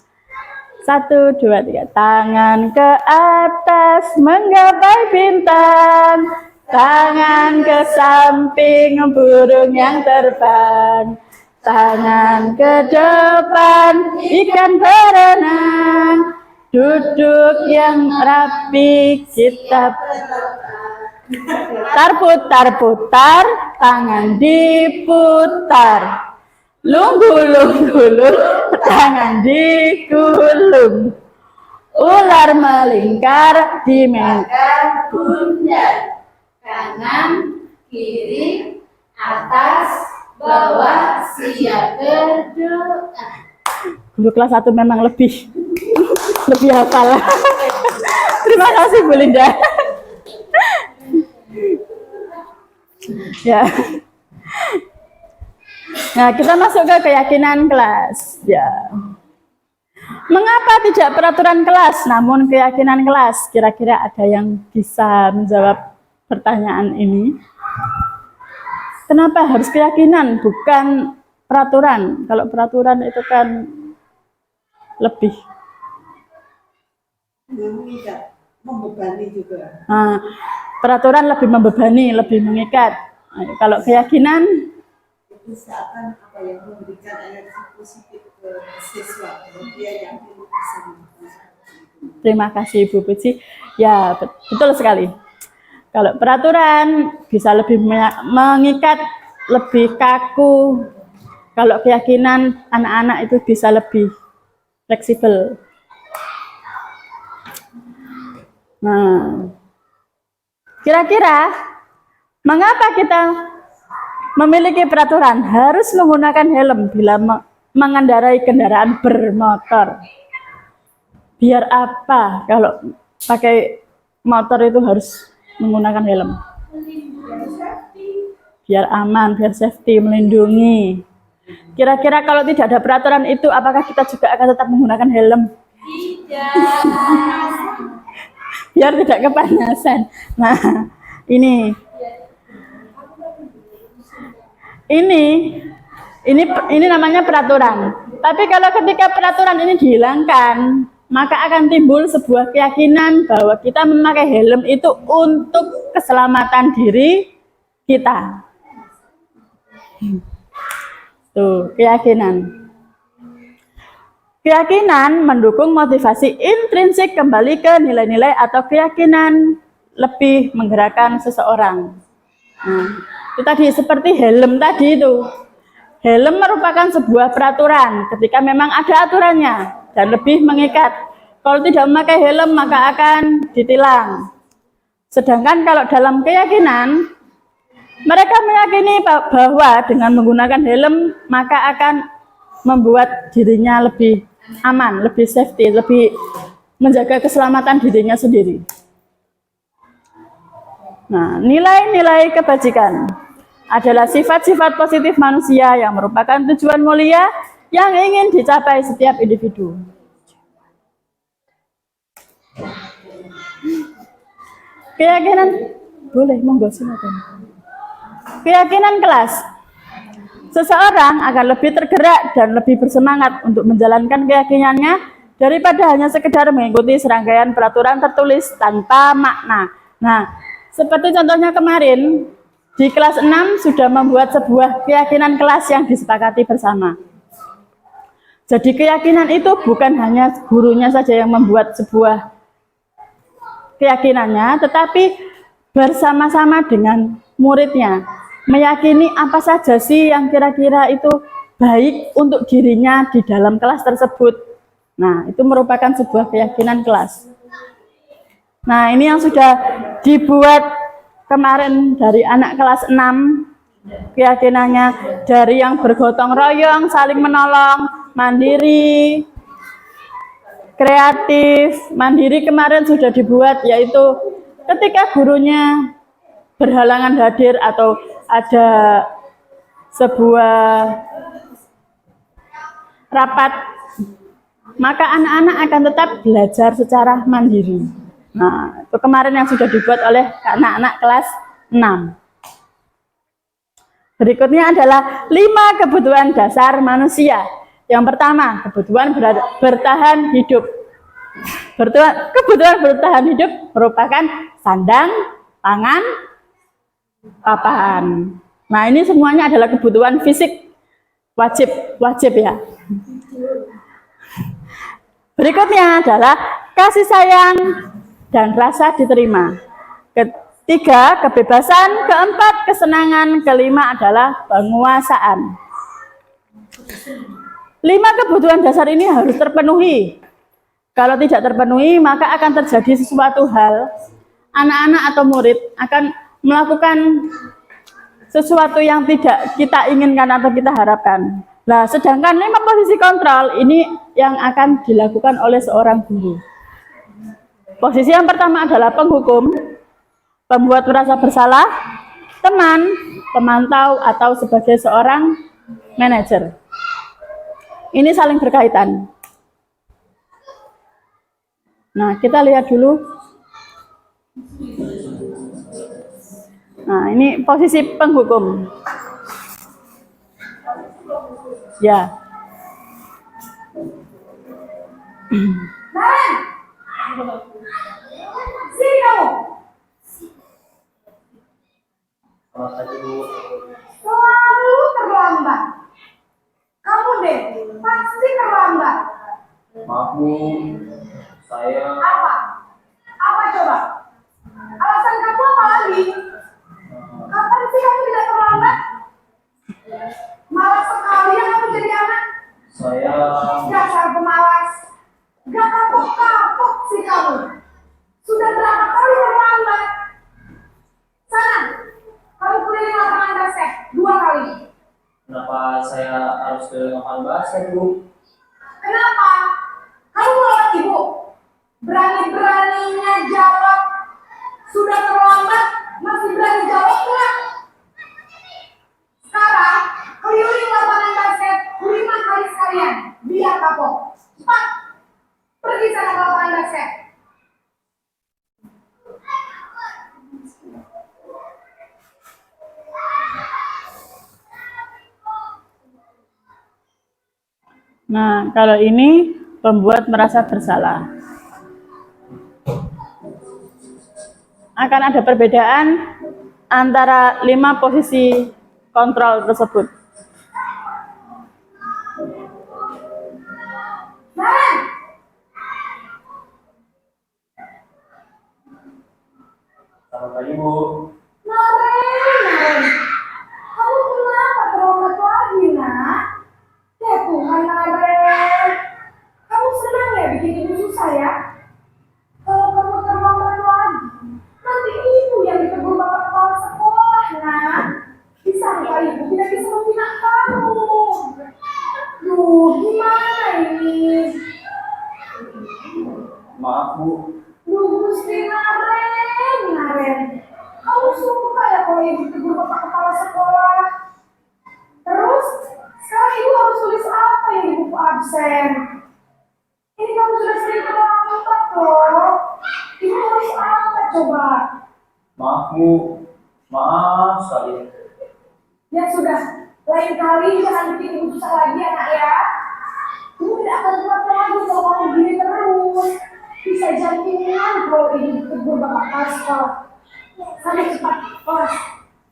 1, 2, 3. Tangan ke atas menggapai bintang, tangan ke samping burung yang terbang, tangan ke depan ikan berenang, duduk yang rapi kita putar-putar, tangan diputar, lunggu-lunggu, tangan digulung, ular melingkar di meja bundar, kanan, kiri, atas, bawah, siap berdoa. Guru kelas 1 memang lebih hafal. Terima kasih Bu Linda. Ya. Nah, kita masuk ke keyakinan kelas. Ya. Mengapa tidak peraturan kelas, namun keyakinan kelas? Kira-kira ada yang bisa menjawab pertanyaan ini? Kenapa harus keyakinan, bukan peraturan? Kalau peraturan itu kan lebih membebani juga. Nah, peraturan lebih membebani, lebih mengikat. Nah, kalau keyakinan Itu seakan apa yang memberikan energi positif ke siswa, dia yang bisa. Terima kasih Ibu Puji. Ya, betul sekali. Kalau peraturan bisa lebih mengikat, lebih kaku. Kalau keyakinan anak-anak itu bisa lebih fleksibel. Nah, kira-kira mengapa kita memiliki peraturan harus menggunakan helm bila mengendarai kendaraan bermotor? Biar apa kalau pakai motor itu harus menggunakan helm? Biar aman, biar safety, melindungi. Kira-kira kalau tidak ada peraturan itu, apakah kita juga akan tetap menggunakan helm? Tidak. Biar tidak kepanasan. Nah, ini namanya peraturan. Tapi kalau ketika peraturan ini dihilangkan, maka akan timbul sebuah keyakinan bahwa kita memakai helm itu untuk keselamatan diri kita. Tuh, keyakinan. Keyakinan mendukung motivasi intrinsik kembali ke nilai-nilai atau keyakinan lebih menggerakkan seseorang. Nah, itu tadi seperti helm tadi itu. Helm merupakan sebuah peraturan ketika memang ada aturannya dan lebih mengikat. Kalau tidak memakai helm maka akan ditilang. Sedangkan kalau dalam keyakinan, mereka meyakini bahwa dengan menggunakan helm maka akan membuat dirinya lebih aman, lebih safety, lebih menjaga keselamatan dirinya sendiri. Nah, nilai-nilai kebajikan adalah sifat-sifat positif manusia yang merupakan tujuan mulia yang ingin dicapai setiap individu. Keyakinan, boleh, monggo silakan. Keyakinan kelas. Seseorang akan lebih tergerak dan lebih bersemangat untuk menjalankan keyakinannya daripada hanya sekedar mengikuti serangkaian peraturan tertulis tanpa makna. Nah, seperti contohnya kemarin, di kelas 6 sudah membuat sebuah keyakinan kelas yang disepakati bersama. Jadi keyakinan itu bukan hanya gurunya saja yang membuat sebuah keyakinannya, tetapi bersama-sama dengan muridnya. Meyakini apa saja sih yang kira-kira itu baik untuk dirinya di dalam kelas tersebut. Nah, itu merupakan sebuah keyakinan kelas. Nah, ini yang sudah dibuat kemarin dari anak kelas 6. Keyakinannya dari yang bergotong royong, saling menolong, mandiri, kreatif. Mandiri kemarin sudah dibuat, yaitu ketika gurunya berhalangan hadir atau ada sebuah rapat, maka anak-anak akan tetap belajar secara mandiri. Nah, itu kemarin yang sudah dibuat oleh anak-anak kelas 6. Berikutnya adalah 5 kebutuhan dasar manusia. Yang pertama, kebutuhan bertahan hidup. Kebutuhan bertahan hidup merupakan sandang, pangan, papan. Nah, ini semuanya adalah kebutuhan fisik wajib ya. Berikutnya adalah kasih sayang dan rasa diterima. Ketiga, kebebasan. Keempat, kesenangan. Kelima adalah penguasaan. 5 kebutuhan dasar ini harus terpenuhi. Kalau tidak terpenuhi, maka akan terjadi sesuatu hal. Anak-anak atau murid akan melakukan sesuatu yang tidak kita inginkan atau kita harapkan. Nah, sedangkan 5 posisi kontrol ini yang akan dilakukan oleh seorang guru. Posisi yang pertama adalah penghukum, pembuat merasa bersalah, teman, pemantau, atau sebagai seorang manajer. Ini saling berkaitan. Nah, kita lihat dulu. Nah, ini posisi penghukum. Ya. Sini kamu. Selalu terlambat. Kamu deh, pasti terlambat. Maaf Bu, saya Apa? Apa coba? Alasan kamu apa lagi? lagi. Kapan sih kamu tidak terlambat? Malas sekali ya kamu jadi anak. Saya Dasar pemalas. Gak kapok-kapok sih kamu. Sudah berapa kali terlambat? Sana, kamu keliling lapangan basket 2 kali. kenapa saya harus ke lapangan basket, Bu? Kenapa? Kamu melawan ibu. Berani-beraninya jawab. Sudah terlambat, masih berani jawab nggak? Sekarang, keliling lapangan basket 5 kali sekalian. Biar kapok. Cepat. Pergi sana ke lapangan basket. Nah, kalau ini pembuat merasa bersalah. Akan ada perbedaan antara 5 posisi kontrol tersebut. Naren! Selamat pagi, Bu. Naren! Kamu kenapa terlambat lagi, nak? Ya Tuhan, Naren. Kamu senang ya bikin ibu susah ya? Kalau kamu terlambat lagi, nanti ibu yang ditegur bapak kepala sekolah, nak. Disangka ibu tidak bisa membina kamu. Duh, gimana ini? Maaf, Bu. Duh, Gusti Naren. Kamu suka ya kalau ibu ditegur bapak kepala sekolah? Terus, sekarang ibu harus tulis apa yang di buku absen? Ini kamu sudah sering terlambat loh. Ibu harus apa coba? Maaf, Bu. Maaf sekali. Ya sudah, lain kali jangan bikin ibu susah lagi anak ya. Ibu tidak akan kuat lagi kalau kamu gini terus. Bisa jantungan kalau ibu ditegur bapak kepala sekolah. Sana cepat, kelas.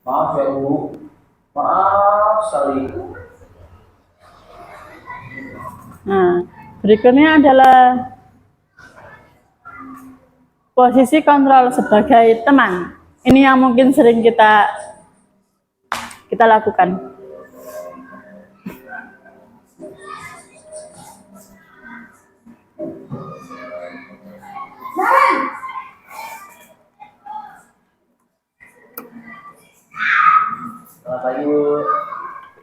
Maaf ya, Bu. Maaf sekali. Nah, berikutnya adalah posisi kontrol sebagai teman. Ini yang mungkin sering kita lakukan. Naren! Selamat pagi, Bu.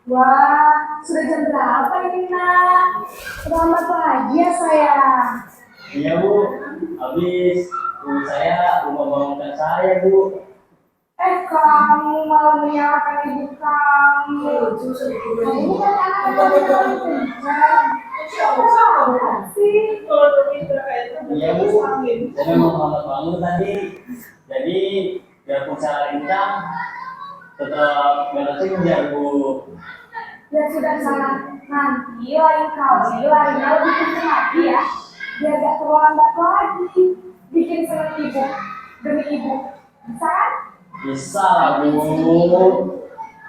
Wah, sudah jam berapa ini nak? Selamat lagi ya sayang. Iya, Bu. Habis Bu saya rumah bangunkan saya, Bu. Kamu malah menyalahkan ibu kamu. Kamu bukan anak yang paling pintar. Siapa sih? Iya, Bu. Saya mau selamat bangun tadi. Jadi biarpun saya lincah, tetap beresin ya, Bu. Ya sudah sana. Nanti lain kali larinya lebih kenceng lagi ya. Biar gak terlambat lagi. Bikin seneng ibu. Demi ibu. Bisa kan? Bisa lah, Bu.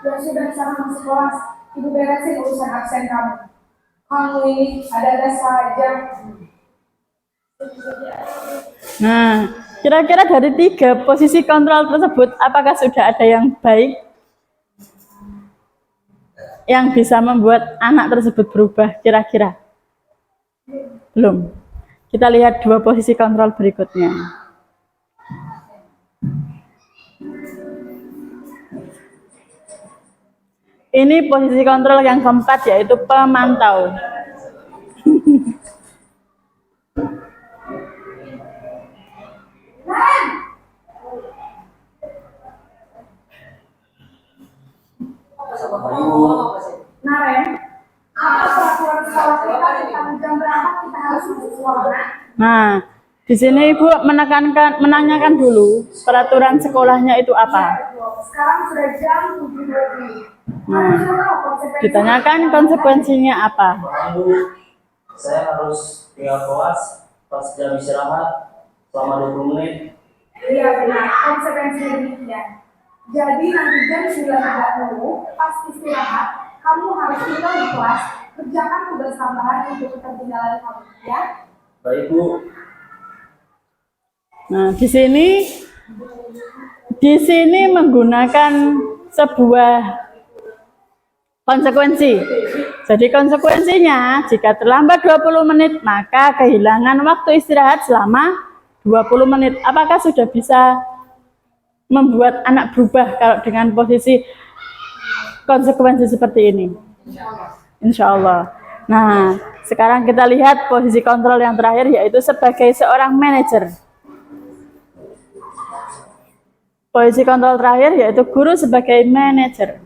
Ya sudah sana masuk kelas. Ibu beresin urusan absen kamu. Kamu ini ada-ada saja. Nah, kira-kira dari 3 posisi kontrol tersebut, apakah sudah ada yang baik yang bisa membuat anak tersebut berubah kira-kira? Belum. Kita lihat 2 posisi kontrol berikutnya. Ini posisi kontrol yang keempat, yaitu pemantau. Naren! Selamat pagi, Bu. Naren, apa peraturan sekolah kita tentang jam berapa kita harus masuk sekolah? Nak? Nah, di sini Ibu menanyakan dulu peraturan sekolahnya itu apa. Sekarang sudah jam 7.20. Kamu sudah tahu konsekuensinya? Ditanyakan konsekuensinya apa. Maaf, Bu. Saya harus tinggal kelas pas jam istirahat selama 20 menit. Iya benar, konsekuensinya demikian. Jadi nanti jam 9.30 pas istirahat, kamu harus tinggal di kelas, kerjakan tugas tambahan untuk ketertinggalan kamu, ya? Baik, Bu. Nah, di sini di sini menggunakan sebuah konsekuensi. Jadi konsekuensinya, jika terlambat 20 menit, maka kehilangan waktu istirahat selama 20 menit. Apakah sudah bisa membuat anak berubah kalau dengan posisi konsekuensi seperti ini? Insya Allah. Nah, sekarang kita lihat posisi kontrol yang terakhir, yaitu sebagai seorang manajer. Posisi kontrol terakhir yaitu guru sebagai manajer.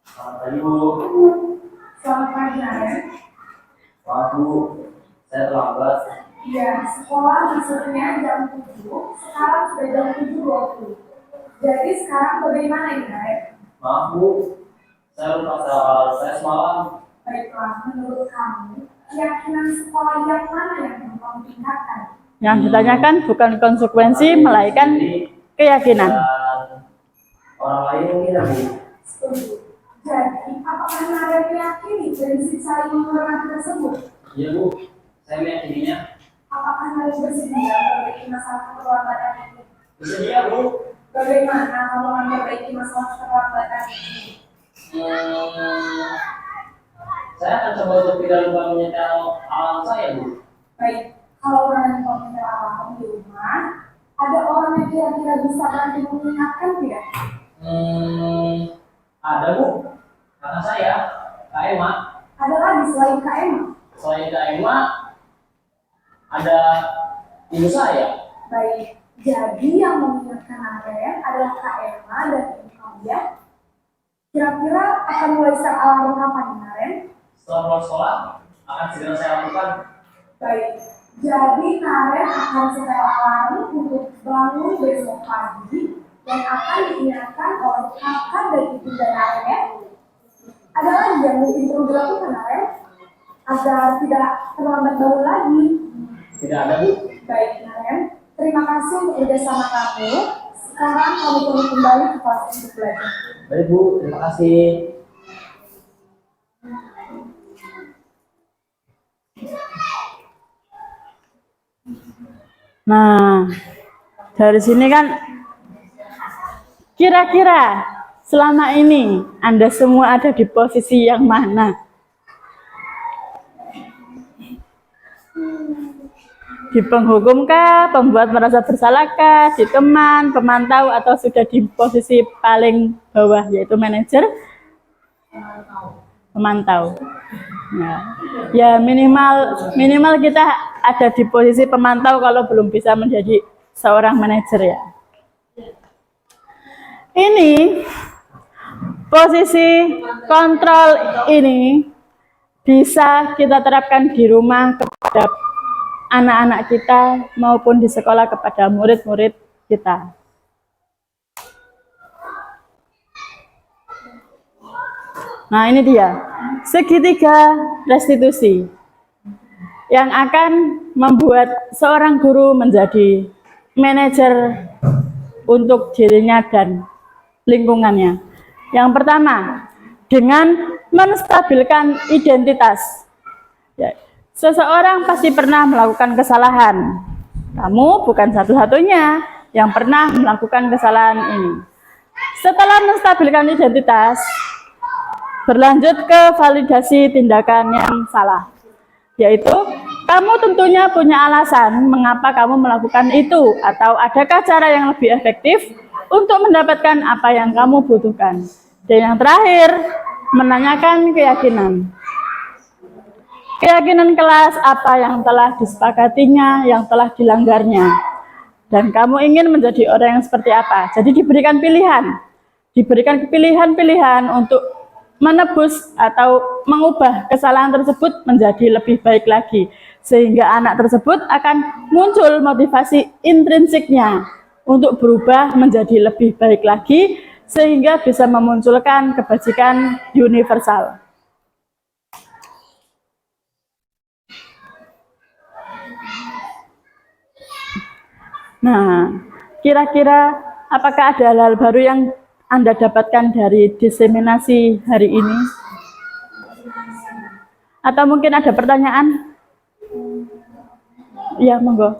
Selamat pagi, Bu. Selamat pagi, Naren. Waduh, saya terlambat. Iya, sekolah masuknya jam 7, sekarang sudah jam 7.20. Jadi sekarang bagaimana ini, Naren? Maaf, Bu. Saya lupa soal saya semalam. Baiklah, menurut kamu, keyakinan sekolah yang mana yang kamu tingkatkan? Yang ditanyakan bukan konsekuensi, melainkan keyakinan. Dan orang lain mungkin ya, Bu. Setuju. Jadi, apakah Naren meyakini prinsip saling menghormati tersebut? Iya, Bu. Saya meyakininya. Apakah Naren bersedia memperbaiki masalah keterlambatan ini? Bersedia, Bu. Bagaimana kamu akan memperbaiki masalah keterlambatan ini? Saya akan coba untuk tidak lupa menyetel alarm saya, Bu. Baik, kalau Naren komputer alarm di rumah, ada orang yang kira-kira bisa bantu mengingatkan tidak? Ada, Bu. Kakak saya, Kak Emma. Ada lagi selain Kak Emma? Selain Kak Emma, ada ibu saya. Baik, jadi yang mengingatkan Naren adalah Kak Emma dan ibu kamu ya. Kira-kira akan mulai start alarm kapan, Naren? Setelah pulang sekolah, akan segera saya lakukan. Baik, jadi Naren akan setel alarm untuk bangun besok pagi dan akan diingatkan oleh kakak dan ibu dan Naren ya. Ada lagi yang mungkin perlu dilakukan, Naren? Agar tidak terlambat bangun lagi. Tidak ada, Bu. Baik, Naren. Terima kasih untuk kerjasama kamu. Sekarang kamu perlu kembali ke kelas untuk belajar. Baik, Bu. Terima kasih. Nah, dari sini kan kira-kira selama ini Anda semua ada di posisi yang mana? Di penghukum kah, pembuat merasa bersalah kah, di teman, pemantau, atau sudah di posisi paling bawah yaitu manajer? Pemantau. Ya minimal kita ada di posisi pemantau kalau belum bisa menjadi seorang manajer ya. Ini posisi kontrol ini bisa kita terapkan di rumah kepada anak-anak kita maupun di sekolah kepada murid-murid kita. Nah, ini dia segitiga restitusi yang akan membuat seorang guru menjadi manajer untuk dirinya dan lingkungannya. Yang pertama, dengan menstabilkan identitas. Ya, seseorang pasti pernah melakukan kesalahan. Kamu bukan satu-satunya yang pernah melakukan kesalahan ini. Setelah menstabilkan identitas, berlanjut ke validasi tindakan yang salah, yaitu kamu tentunya punya alasan mengapa kamu melakukan itu, atau adakah cara yang lebih efektif untuk mendapatkan apa yang kamu butuhkan. Dan yang terakhir, menanyakan keyakinan. Keyakinan kelas apa yang telah disepakatinya, yang telah dilanggarnya. Dan kamu ingin menjadi orang yang seperti apa. Jadi diberikan pilihan. Diberikan pilihan-pilihan untuk menebus atau mengubah kesalahan tersebut menjadi lebih baik lagi, sehingga anak tersebut akan muncul motivasi intrinsiknya untuk berubah menjadi lebih baik lagi, sehingga bisa memunculkan kebajikan universal. Nah, kira-kira apakah ada hal-hal baru yang Anda dapatkan dari diseminasi hari ini? Atau mungkin ada pertanyaan? Ya, monggo.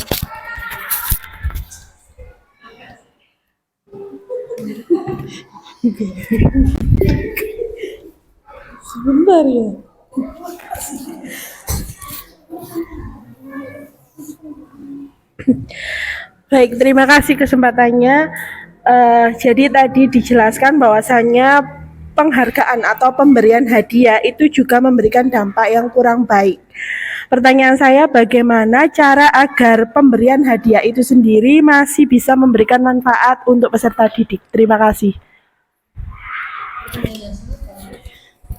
Sebentar ya. Baik, terima kasih kesempatannya. Jadi tadi dijelaskan bahwasannya penghargaan atau pemberian hadiah itu juga memberikan dampak yang kurang baik. Pertanyaan saya, bagaimana cara agar pemberian hadiah itu sendiri masih bisa memberikan manfaat untuk peserta didik? Terima kasih.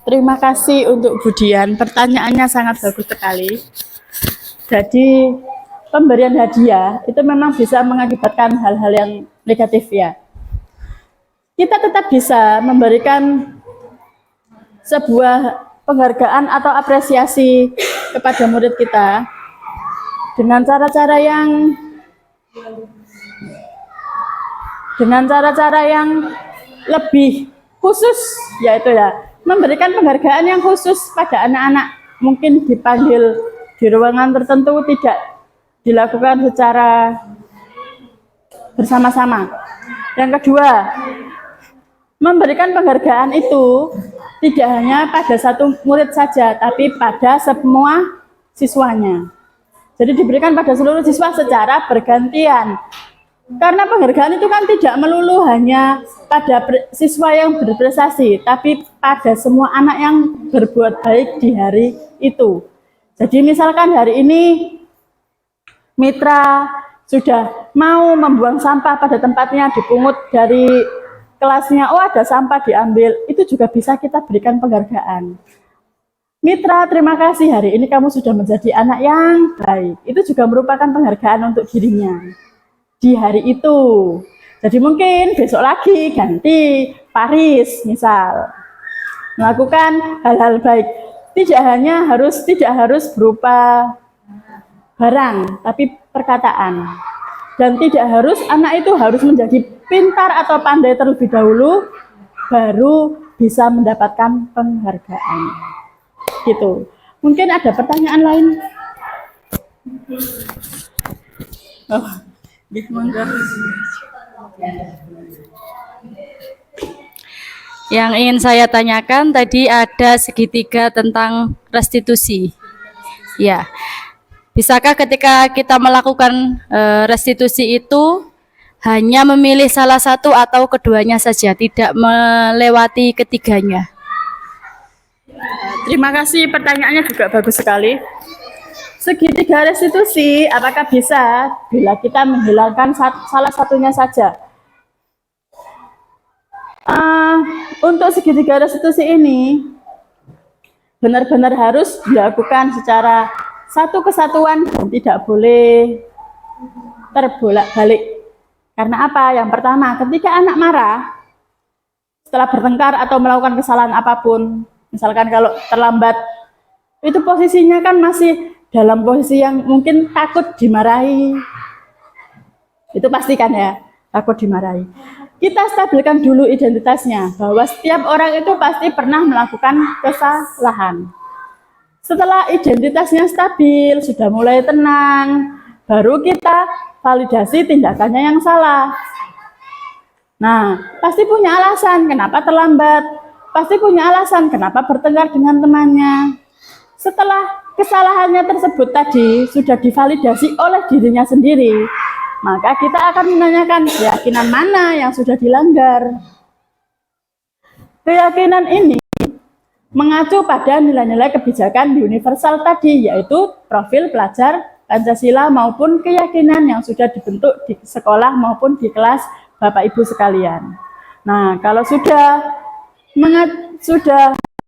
Terima kasih untuk Budian. Pertanyaannya sangat bagus sekali. Jadi pemberian hadiah itu memang bisa mengakibatkan hal-hal yang negatif ya. Kita tetap bisa memberikan sebuah penghargaan atau apresiasi kepada murid kita dengan cara-cara yang lebih khusus, yaitu ya memberikan penghargaan yang khusus pada anak-anak. Mungkin dipanggil di ruangan tertentu, tidak dilakukan secara bersama-sama. Yang kedua, memberikan penghargaan itu tidak hanya pada satu murid saja, tapi pada semua siswanya. Jadi diberikan pada seluruh siswa secara bergantian. Karena penghargaan itu kan tidak melulu hanya pada siswa yang berprestasi, tapi pada semua anak yang berbuat baik di hari itu. Jadi misalkan hari ini mitra sudah mau membuang sampah pada tempatnya, dipungut dari kelasnya, oh ada sampah diambil, itu juga bisa kita berikan penghargaan. Mitra, terima kasih hari ini kamu sudah menjadi anak yang baik. Itu juga merupakan penghargaan untuk dirinya di hari itu. Jadi mungkin besok lagi ganti Paris misal, melakukan hal-hal baik. Tidak harus berupa barang, tapi perkataan. Dan tidak harus anak itu harus menjadi pintar atau pandai terlebih dahulu baru bisa mendapatkan penghargaan. Gitu. Mungkin ada pertanyaan lain? Oh, Yang ingin saya tanyakan tadi ada segitiga tentang restitusi. Ya, bisakah ketika kita melakukan restitusi itu hanya memilih salah satu atau keduanya saja, tidak melewati ketiganya? Terima kasih, pertanyaannya juga bagus sekali. Segitiga restitusi, apakah bisa bila kita menghilangkan salah satunya saja? Untuk segitiga restitusi ini benar-benar harus dilakukan secara satu kesatuan dan tidak boleh terbolak-balik. Karena apa? Yang pertama, ketika anak marah setelah bertengkar atau melakukan kesalahan apapun, misalkan kalau terlambat, itu posisinya kan masih dalam posisi yang mungkin takut dimarahi. Itu pastikan ya, takut dimarahi. Kita stabilkan dulu identitasnya, bahwa setiap orang itu pasti pernah melakukan kesalahan. Setelah identitasnya stabil, sudah mulai tenang, baru kita validasi tindakannya yang salah. Nah, pasti punya alasan kenapa terlambat, pasti punya alasan kenapa bertengkar dengan temannya. Setelah kesalahannya tersebut tadi sudah divalidasi oleh dirinya sendiri, maka kita akan menanyakan keyakinan mana yang sudah dilanggar. Keyakinan ini mengacu pada nilai-nilai kebijakan universal tadi, yaitu profil pelajar Pancasila maupun keyakinan yang sudah dibentuk di sekolah maupun di kelas Bapak Ibu sekalian. Nah, kalau sudah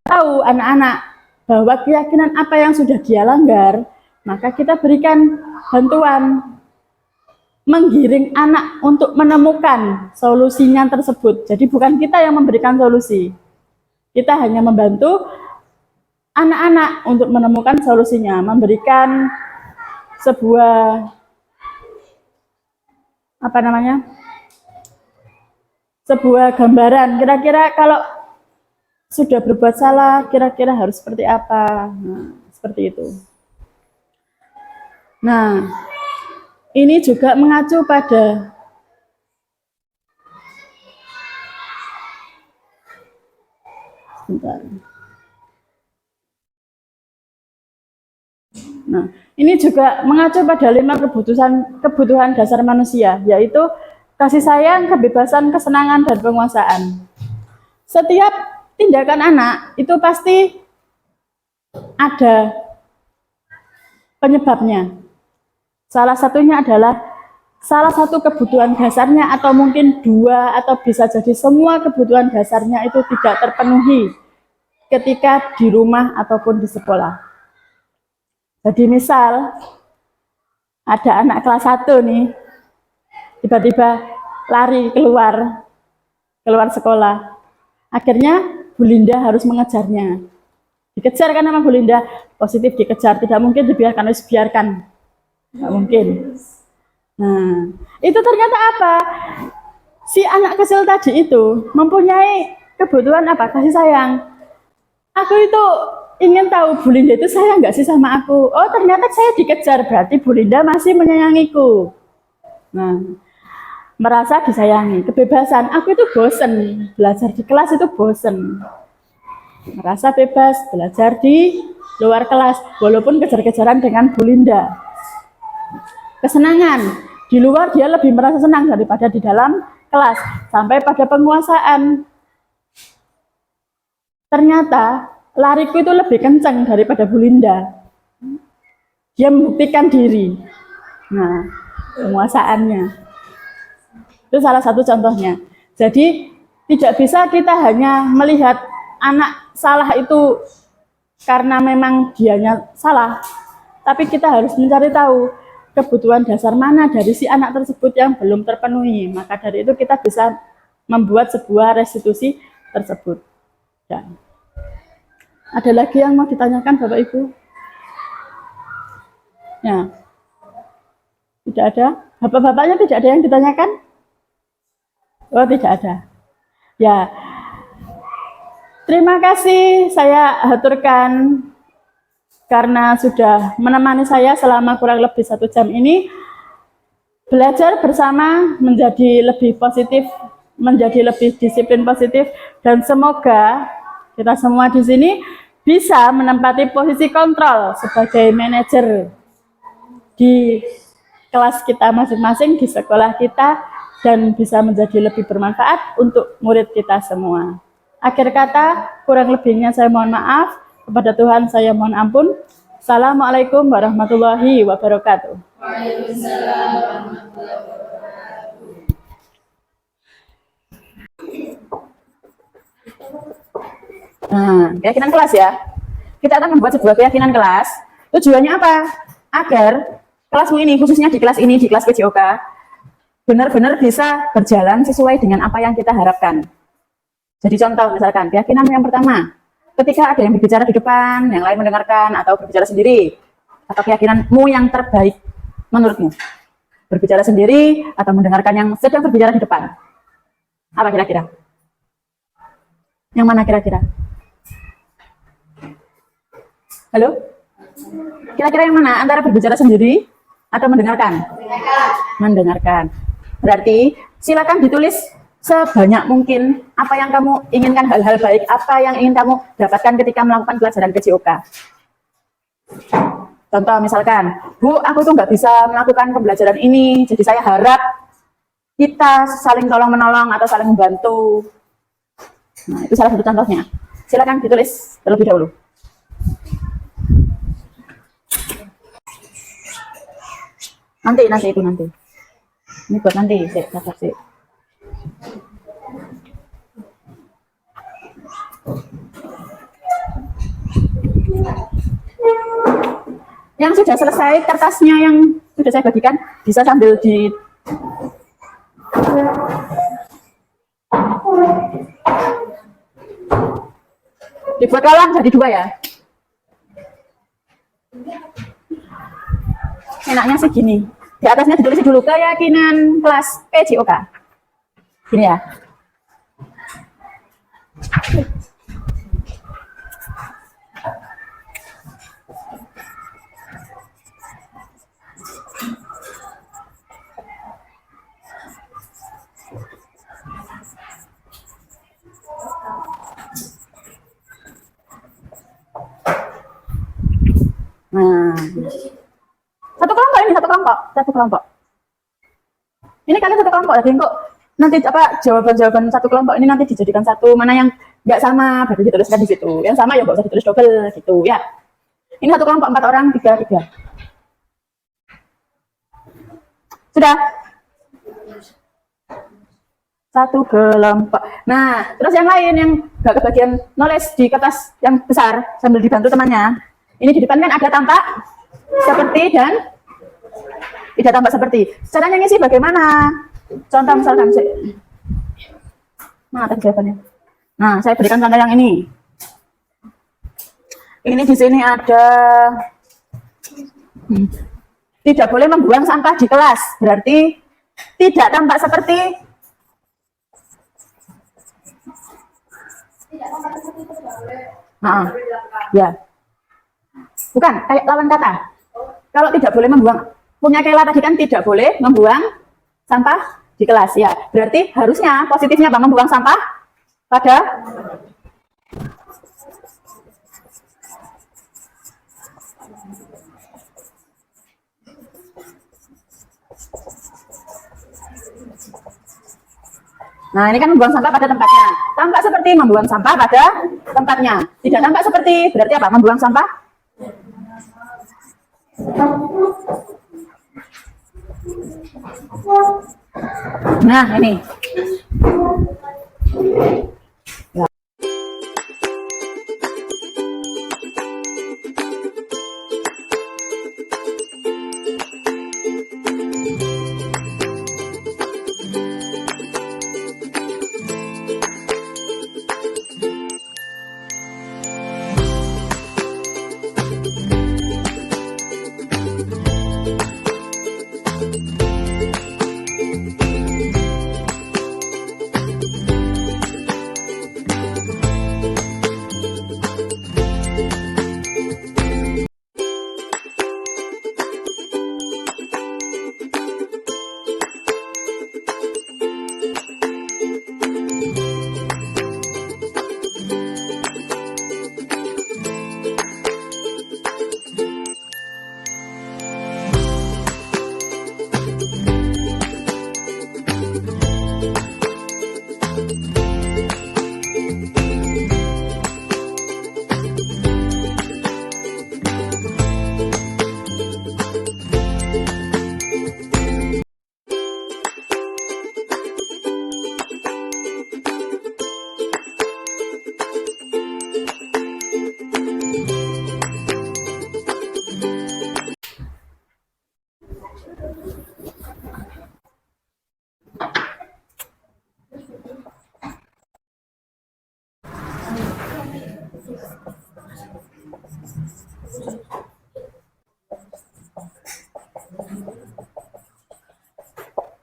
tahu anak-anak bahwa keyakinan apa yang sudah dia langgar, maka kita berikan bantuan menggiring anak untuk menemukan solusinya tersebut. Jadi bukan kita yang memberikan solusi, kita hanya membantu anak-anak untuk menemukan solusinya, memberikan sebuah sebuah gambaran kira-kira kalau sudah berbuat salah kira-kira harus seperti apa. Nah, seperti itu. Nah, ini juga mengacu pada sebentar. Nah, ini juga mengacu pada 5 kebutuhan dasar manusia, yaitu kasih sayang, kebebasan, kesenangan, dan penguasaan. Setiap tindakan anak itu pasti ada penyebabnya. Salah satunya adalah salah satu kebutuhan dasarnya atau mungkin 2 atau bisa jadi semua kebutuhan dasarnya itu tidak terpenuhi ketika di rumah ataupun di sekolah. Jadi misal ada anak kelas 1 nih, tiba-tiba lari keluar sekolah. Akhirnya Bu Linda harus mengejarnya. Dikejar kan sama Bu Linda, positif dikejar, tidak mungkin dibiarkan, harus biarkan. Nggak mungkin. Nah, itu ternyata apa? Si anak kecil tadi itu mempunyai kebutuhan apa? Kasih sayang. Aku itu ingin tahu Bu Linda itu sayang nggak sih sama aku? Oh, ternyata saya dikejar, berarti Bu Linda masih menyayangiku. Nah, merasa disayangi, kebebasan. Aku itu bosen, belajar di kelas itu bosen. Merasa bebas, belajar di luar kelas, walaupun kejar-kejaran dengan Bu Linda. Kesenangan, di luar dia lebih merasa senang daripada di dalam kelas. Sampai pada penguasaan. Ternyata lariku itu lebih kencang daripada Bu Linda. Dia membuktikan diri. Nah, penguasaannya. Itu salah satu contohnya. Jadi tidak bisa kita hanya melihat anak salah itu karena memang dianya salah. Tapi kita harus mencari tahu kebutuhan dasar mana dari si anak tersebut yang belum terpenuhi. Maka dari itu kita bisa membuat sebuah restitusi tersebut. Dan ada lagi yang mau ditanyakan Bapak Ibu? Ya. Tidak ada? Bapak-bapaknya tidak ada yang ditanyakan? Oh, tidak ada. Ya. Terima kasih saya haturkan karena sudah menemani saya selama kurang lebih 1 jam ini. Belajar bersama menjadi lebih positif, menjadi lebih disiplin positif, dan semoga kita semua di sini bisa menempati posisi kontrol sebagai manajer di kelas kita masing-masing, di sekolah kita, dan bisa menjadi lebih bermanfaat untuk murid kita semua. Akhir kata, kurang lebihnya saya mohon maaf. Kepada Tuhan saya mohon ampun. Assalamualaikum warahmatullahi wabarakatuh. Waalaikumsalam warahmatullahi wabarakatuh. Nah, keyakinan kelas ya. Kita akan membuat sebuah keyakinan kelas. Tujuannya apa? Agar kelasmu ini, khususnya di kelas ini, di kelas PJOK, benar-benar bisa berjalan sesuai dengan apa yang kita harapkan. Jadi contoh misalkan, keyakinan yang pertama, ketika ada yang berbicara di depan, yang lain mendengarkan atau berbicara sendiri, atau keyakinanmu yang terbaik menurutmu, berbicara sendiri atau mendengarkan yang sedang berbicara di depan. Apa kira-kira? Yang mana kira-kira? Halo? Kira-kira yang mana? Antara berbicara sendiri atau mendengarkan? Mendengarkan. Berarti silakan ditulis sebanyak mungkin apa yang kamu inginkan, hal-hal baik, apa yang ingin kamu dapatkan ketika melakukan pelajaran PJOK. Contoh misalkan, Bu, aku tuh nggak bisa melakukan pembelajaran ini, jadi saya harap kita saling tolong-menolong atau saling membantu. Nah, itu salah satu contohnya. Silakan ditulis terlebih dahulu. Nanti. Ini buat nanti, sabar sih. Yang sudah selesai kertasnya yang sudah saya bagikan bisa sambil dibuat kolom jadi 2 ya. Enaknya sih gini, di atasnya ditulis dulu keyakinan kelas PJOK. Gini ya. Nah, satu kelompok ini, satu kelompok. Ini kalian satu kelompok, jadi kok nanti apa jawaban-jawaban satu kelompok ini nanti dijadikan satu, mana yang nggak sama baru dituliskan di situ, yang sama ya nggak usah ditulis double gitu ya. Ini satu kelompok 4 orang, 3. Sudah? Satu kelompok. Nah, terus yang lain yang nggak kebagian nulis di kertas yang besar sambil dibantu temannya. Ini di depan kan ada tampak seperti dan tidak tampak seperti. Caranya ngisi bagaimana? Contoh misalkan mana tadi jawabannya? Nah, saya berikan contoh yang ini. Ini di sini ada tidak boleh membuang sampah di kelas. Berarti tidak tampak seperti ya. Bukan, kayak lawan kata. Kalau tidak boleh membuang, punya Kayla tadi kan tidak boleh membuang sampah di kelas ya. Berarti harusnya positifnya apa? Membuang sampah pada Nah, ini kan membuang sampah pada tempatnya. Tampak seperti membuang sampah pada tempatnya. Tidak tampak seperti, berarti apa? Membuang sampah. Nah, ini.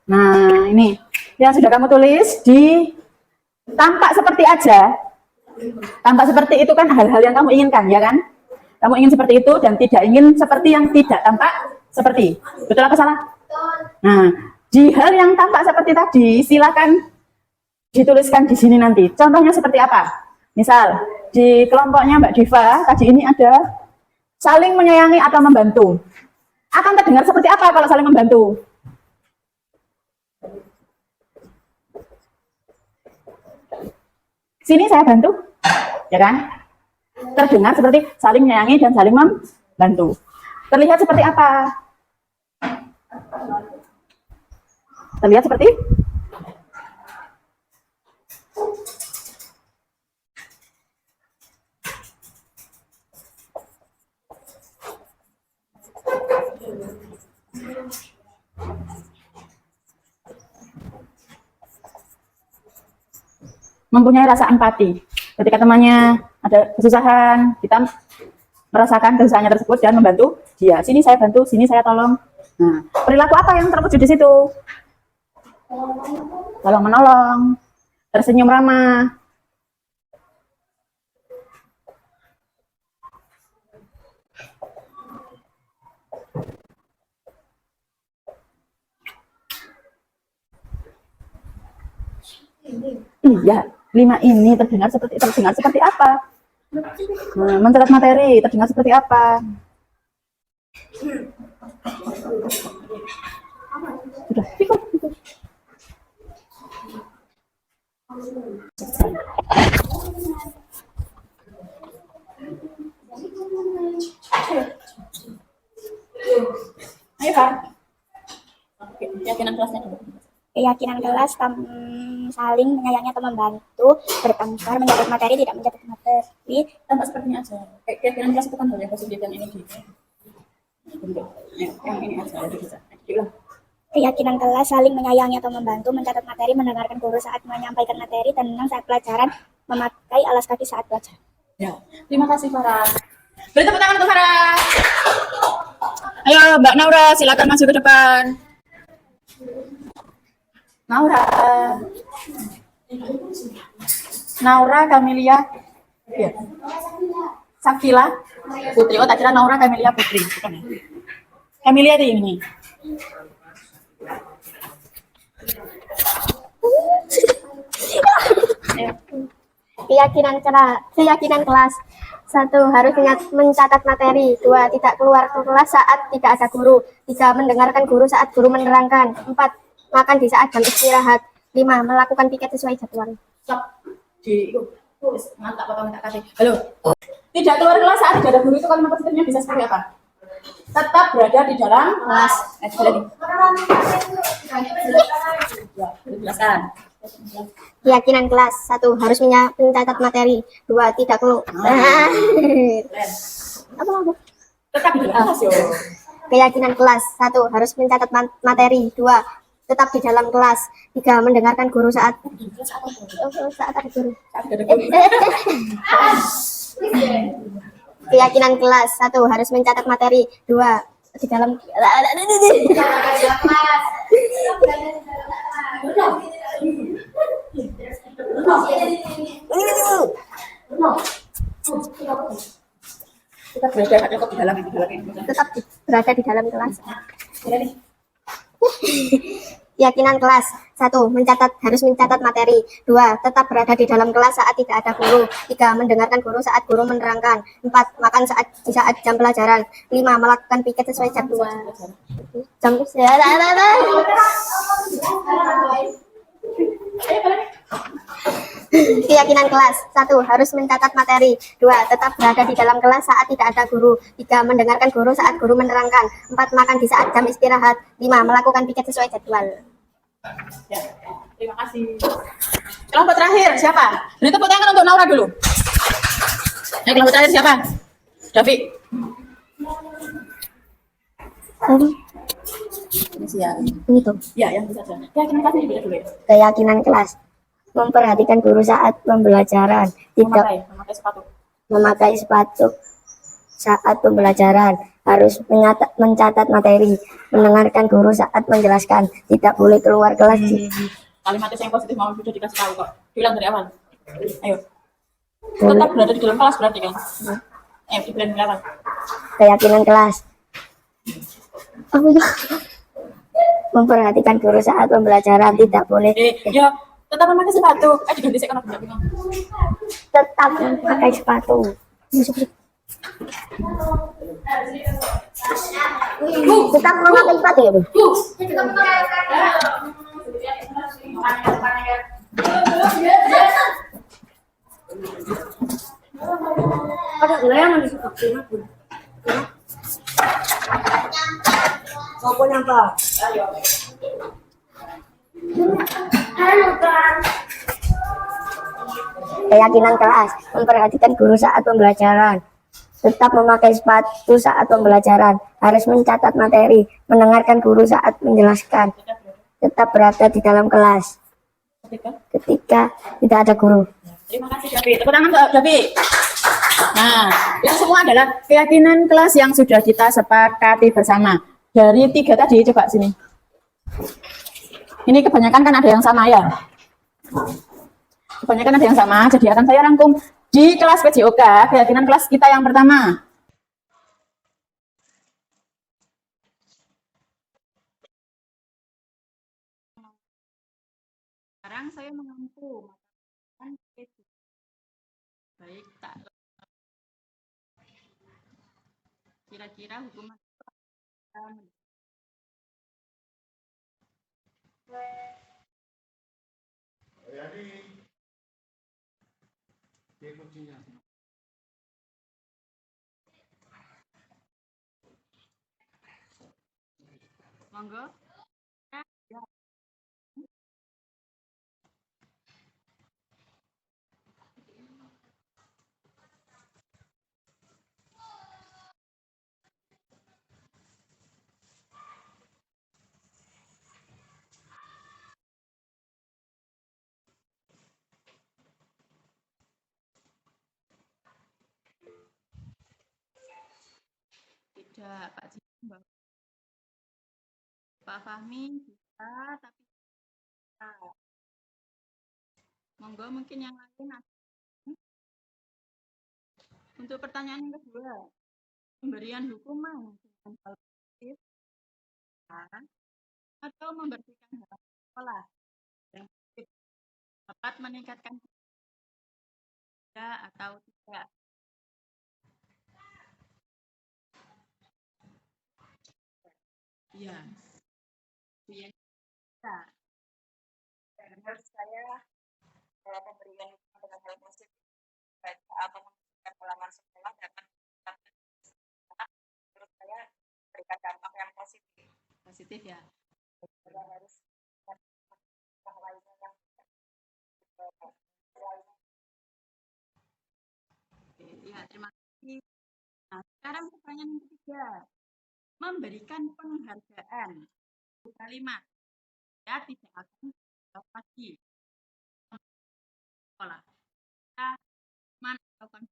Nah, ini yang sudah kamu tulis di tampak seperti aja. Tampak seperti itu kan hal-hal yang kamu inginkan, ya kan? Kamu ingin seperti itu dan tidak ingin seperti yang tidak tampak seperti. Betul apa salah? Nah, di hal yang tampak seperti tadi, silakan dituliskan di sini nanti. Contohnya seperti apa? Misal, di kelompoknya Mbak Diva, tadi ini ada saling menyayangi atau membantu. Akan terdengar seperti apa kalau saling membantu? Sini saya bantu, ya kan? Terdengar seperti saling menyayangi dan saling membantu. Terlihat seperti apa? Terlihat seperti mempunyai rasa empati. Ketika temannya ada kesusahan, kita merasakan kesusahannya tersebut dan membantu dia. Sini saya bantu, sini saya tolong. Nah, perilaku apa yang terwujud di situ? Tolong menolong, tersenyum ramah, Ya, 5 ini terdengar seperti apa? Nah, mencatat materi terdengar seperti apa? Sudah, cukup. Ayo, Kak. Oke, keyakinan kelasnya dulu. Keyakinan kelas saling menyayangi atau membantu, bertengkar, mencatat materi, tidak mencatat materi. Tampak sepertinya aja. Keyakinan kelas itu kan hal yang positif yang ini gitu. Yang ini aja, ada bisa. Diulang. Keyakinan kelas saling menyayangi atau membantu, mencatat materi, mendengarkan guru saat menyampaikan materi, tenang saat pelajaran, memakai alas kaki saat belajar. Ya, terima kasih Farah. Beri tepuk tangan untuk Farah. Ayo Mbak Naura, silakan masuk ke depan. Naura Kamilia, ya. Sakila Putri. Oh, tak kira Naura Kamilia Putri. Bukan ya? Kamilia di ini. Keyakinan kelas 1. Harus mencatat materi. 2. Tidak keluar kelas saat tidak ada guru. 3. Mendengarkan guru saat guru menerangkan. 4. Makan di saat jam istirahat. 5. Melakukan piket sesuai jadwal. Stop. Mantap Bapak minta kasih. Halo. Tidak keluar kelas saat tidak ada guru itu kalimat positifnya bisa seperti apa? Tetap berada di dalam kelas. Ya, jelaskan. Keyakinan kelas 1. Harus mencatat materi. 2. Tidak keluar. Apa? Tetap di dalam kelas yo. Keyakinan kelas 1. Harus mencatat materi. 2. Tetap di dalam kelas. 3. Mendengarkan guru saat ada guru. Keyakinan kelas 1. Harus mencatat materi. 2. Di dalam Kita berada di dalam tetap berada di dalam kelas. Keyakinan kelas 1. Harus mencatat materi. 2. Tetap berada di dalam kelas saat tidak ada guru. 3. Mendengarkan guru saat guru menerangkan. 4. Makan di saat jam pelajaran. 5. Melakukan piket sesuai jadwal. Jam Keyakinan kelas 1. Harus mencatat materi. 2. Tetap berada di dalam kelas saat tidak ada guru. 3. Mendengarkan guru saat guru menerangkan. 4. Makan di saat jam istirahat. 5. Melakukan piket sesuai jadwal. Ya, terima kasih. Kelompok terakhir siapa? Beri tepuk tangan untuk Naura dulu. Ya, kelompok terakhir siapa? Davi. Ini siapa? Ini tuh. Ya, yang bisa saja. Keyakinan kelas ini beda dulu ya. Keyakinan kelas. Memperhatikan guru saat pembelajaran. Tidak Memakai sepatu. saat pembelajaran. Harus mencatat materi. Mendengarkan guru saat menjelaskan. Tidak boleh keluar kelas. Kalimat yang positif mau sudah dikasih tahu kok. Bilang dari awal. Ayo. Tetap berada di dalam kelas berarti kan? Dibilang dari awal. Keyakinan kelas. Memperhatikan guru saat pembelajaran. Tidak boleh. Ya, tetap memakai sepatu. Diganti saya kan aku. Tetap memakai sepatu. Tetap memakai sepatu ya, Bu? Ada yang disukai aku. Pokoknya apa? Keyakinan kelas. Memperhatikan guru saat pembelajaran. Tetap memakai sepatu saat pembelajaran. Harus mencatat materi. Mendengarkan guru saat menjelaskan. Tetap berada di dalam kelas. Ketika tidak ada guru. Terima kasih Davi. Tepuk tangan untuk Davi. Nah, itu semua adalah keyakinan kelas yang sudah kita sepakati bersama. Dari 3 tadi, coba sini. Ini kebanyakan kan ada yang sama ya. Kebanyakan ada yang sama, jadi akan saya rangkum di kelas PJOK, keyakinan kelas kita yang pertama. Sekarang saya mengampu Baik, tak kira-kira hukuman monggo. Ya. Tidak, Pak Jimbo. Pak Fahmi bisa, tapi tidak. Monggo mungkin yang lain. Untuk pertanyaan yang kedua, pemberian hukuman dengan hal positif atau membersihkan halaman sekolah yang positif dapat meningkatkan kinerja atau tidak. Iya. Iya. Menurut saya pemberian hukuman dengan hal positif atau membersihkan halaman sekolah dapat menurut saya berikan dampak yang positif. Positif ya. Kita harus yang lainnya yang Oke, ya, terima kasih. Nah, sekarang pertanyaan yang ketiga. Memberikan penghargaan. Kalimat. Ya, tidak akan lagi. Sekolah. Kita melakukan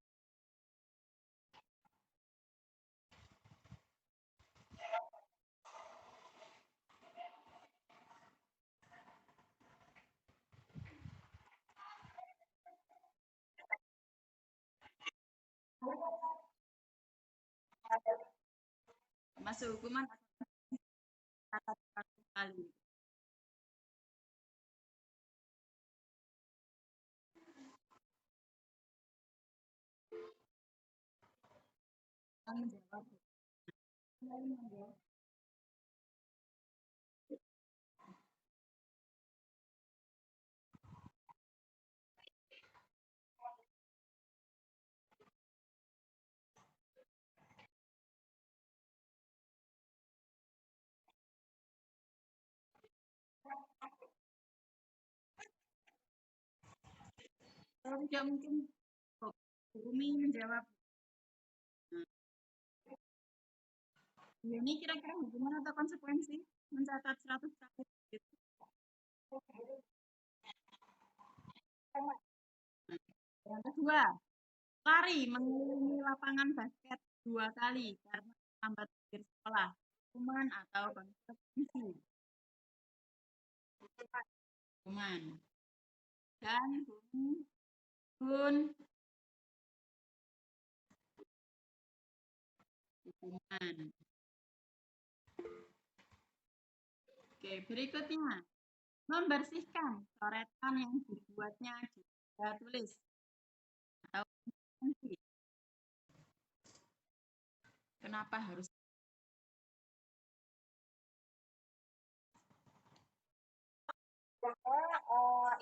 masuk hukuman atau satu kali. Menjawab. Kalau tidak mungkin Bumi menjawab. Ini kira-kira hukuman atau konsekuensi mencatat 100 kali. Yang kedua, lari mengelilingi lapangan basket 2 kali karena lambat akhir sekolah. Hukuman atau konsekuensi. Hukuman. Dan hukuman. Oke, berikutnya. Membersihkan coretan yang dibuatnya di meja tulis atau konsekuensi. Kenapa harus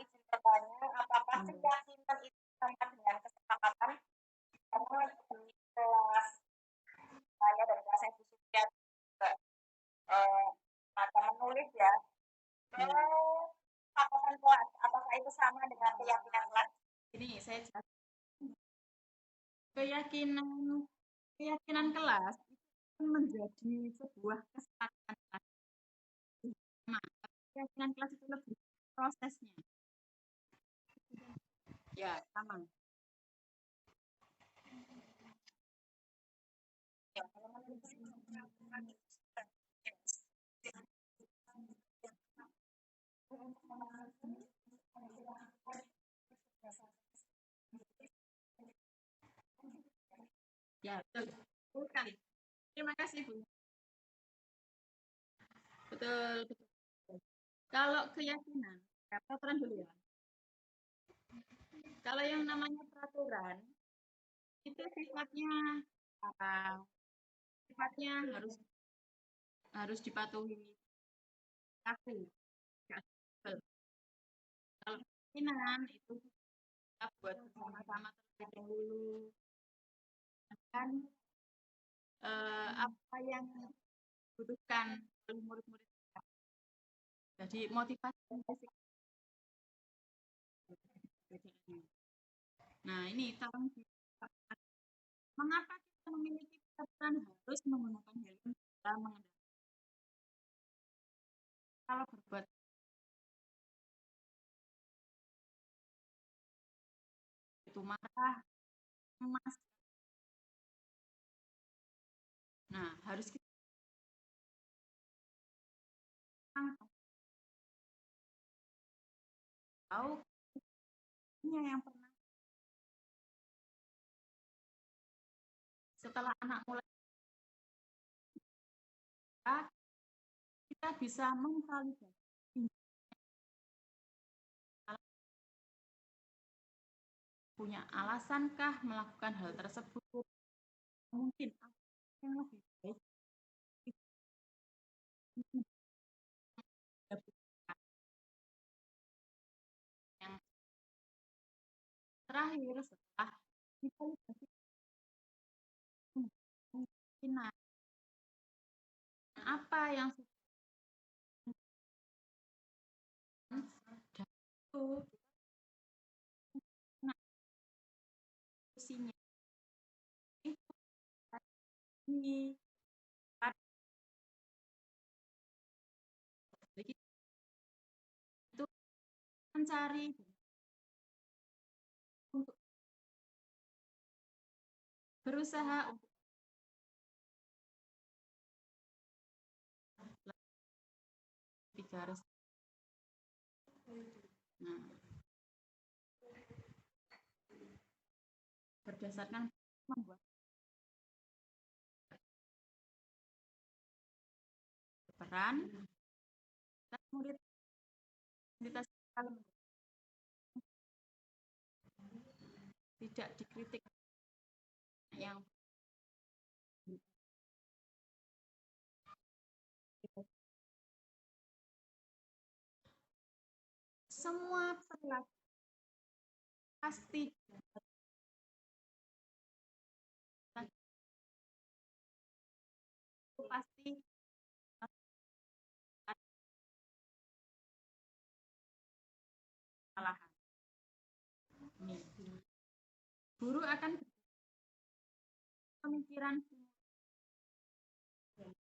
izin bertanya, apakah keyakinan itu sama dengan kesepakatan? Karena di kelas saya dan kelas saya juga macam menulis ya. Kesepakatan kelas, apakah itu sama dengan keyakinan kelas? Ini saya jelaskan. Keyakinan kelas itu menjadi sebuah kesepakatan kelas. Keyakinan kelas itu lebih prosesnya. Ya, sama. Ya, betul. Betul sekali. Terima kasih, Bu. Betul, betul. Kalau keyakinan, ya, peraturan dulu ya. Kalau yang namanya peraturan, itu sifatnya sifatnya harus dipatuhi aku. Kalau keinginan itu kita buat bersama-sama terlebih dahulu. Dan apa yang dibutuhkan oleh murid-murid kita. Jadi motivasi basic. Nah ini tolong mengapa kita memiliki peraturan harus menggunakan helm dalam mengendarai? Kalau berbuat itu marah, emas. Nah harus kita tahu yang pernah setelah anak mulai kita bisa memvalidasi punya alasankah melakukan hal tersebut, mungkin yang lebih baik yang terakhir setelah divalidasi kemungkinan apa yang sudah itu nah fungsinya itu ini itu mencari untuk berusaha untuk bicara. Nah, berdasarkan membuat peran dan murid kita tidak dikritik yang semua perilaku pasti kesalahan. Guru akan pemikiran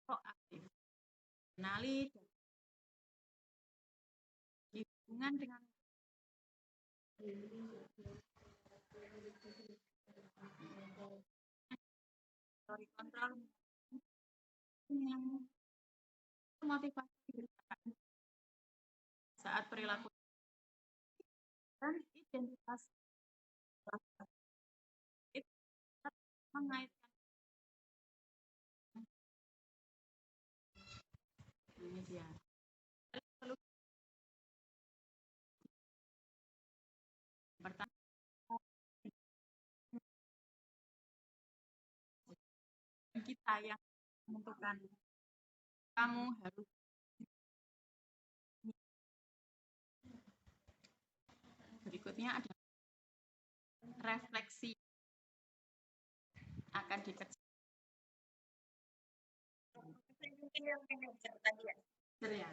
proaktif, kenali hubungan dengan kontrol yang motivasi saat perilaku dan identitas itu mengaitkan ini dia pertama kita yang menentukan kamu harus berikutnya ada refleksi akan dikerjakan. Ya.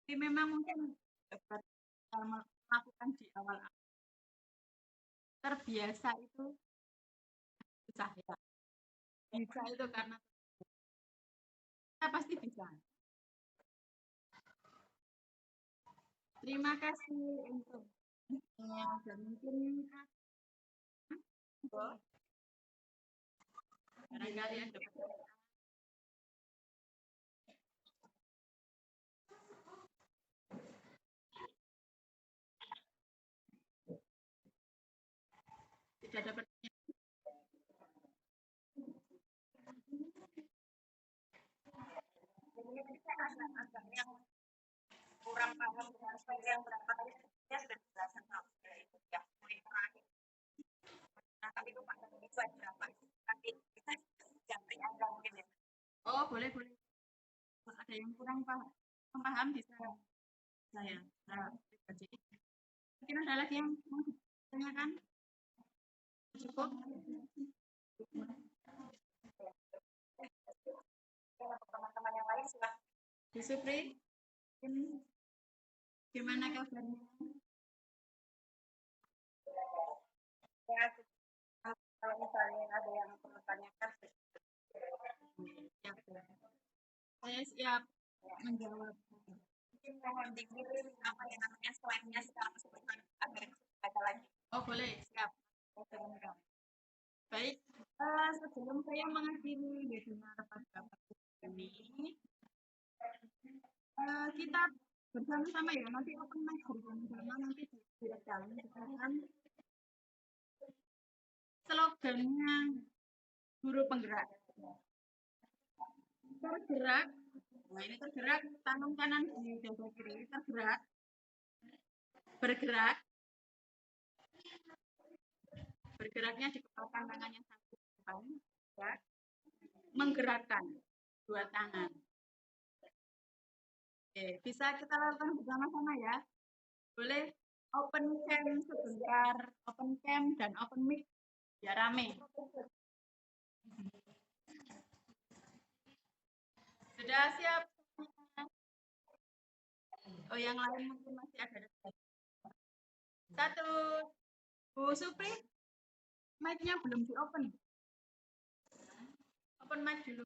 Tapi memang mungkin melakukan di awal terbiasa itu susah ya. Bisa itu karena kita pasti bisa. Terima kasih untuk dan mungkin barangkali ada tidak ada pertanyaan. Yang kurang paham dengan yang berapa tadi sudah dijelaskan itu ya. Nah, tapi itu Pak sesuai berapa? Nanti kita jangkrik aja mungkin ya. Oh, boleh, boleh. Kalau ada yang kurang paham bisa saya pribadi. Mungkin ada lagi yang mau ditanyakan? Cukup? Untuk teman-teman yang lain silahkan. Bu Supri, gimana kabarnya? Ya, kalau misalnya ada yang perlu tanyakan, Siap, Bu. Saya siap menjawab. mungkin mohon dikirim apa yang namanya slide-nya sekarang sebelum agar ada lagi. Oh, boleh, siap. Baik, sebelum saya mengakhiri webinar pada pagi ini, kita bersama-sama ya, nanti open mic bersama-sama nanti direkam. Sekarang slogannya guru penggerak. Tergerak, nah ini tergerak, tangan kanan di dada kiri, tergerak, bergerak, bergeraknya dikepalkan tangannya satu depan, ya. Menggerakkan dua tangan. Oke, bisa kita lakukan bersama-sama ya. Boleh open cam sebentar, open cam dan open mic biar rame. Sudah siap? Oh, yang lain mungkin masih ada. Satu, Bu Supri, mic-nya belum di open. Open mic dulu.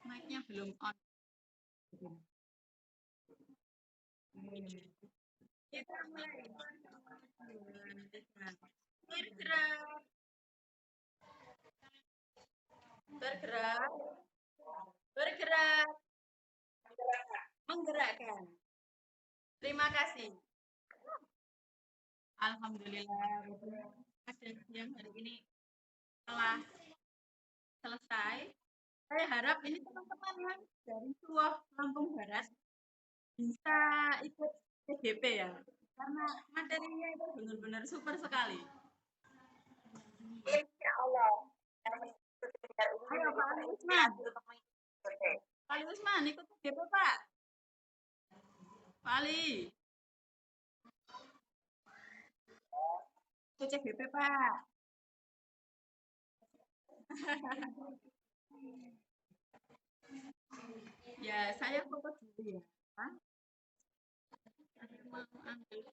Mic-nya belum on. Kita mulai. Bergerak. Bergerak. Bergerak. Menggerakkan. Terima kasih. Alhamdulillah, kajian siang hari ini telah selesai. Saya harap ini teman-teman yang dari Suwoh Lampung Barat bisa ikut PGP ya, karena materinya itu benar-benar super sekali. Insya Allah. Ayo Pak Ali Usman. Pak Ali Usman ikut PGP Pak. Pak Ali. Ikut CGP Pak. Ya, saya foto dulu ya. Mau ambil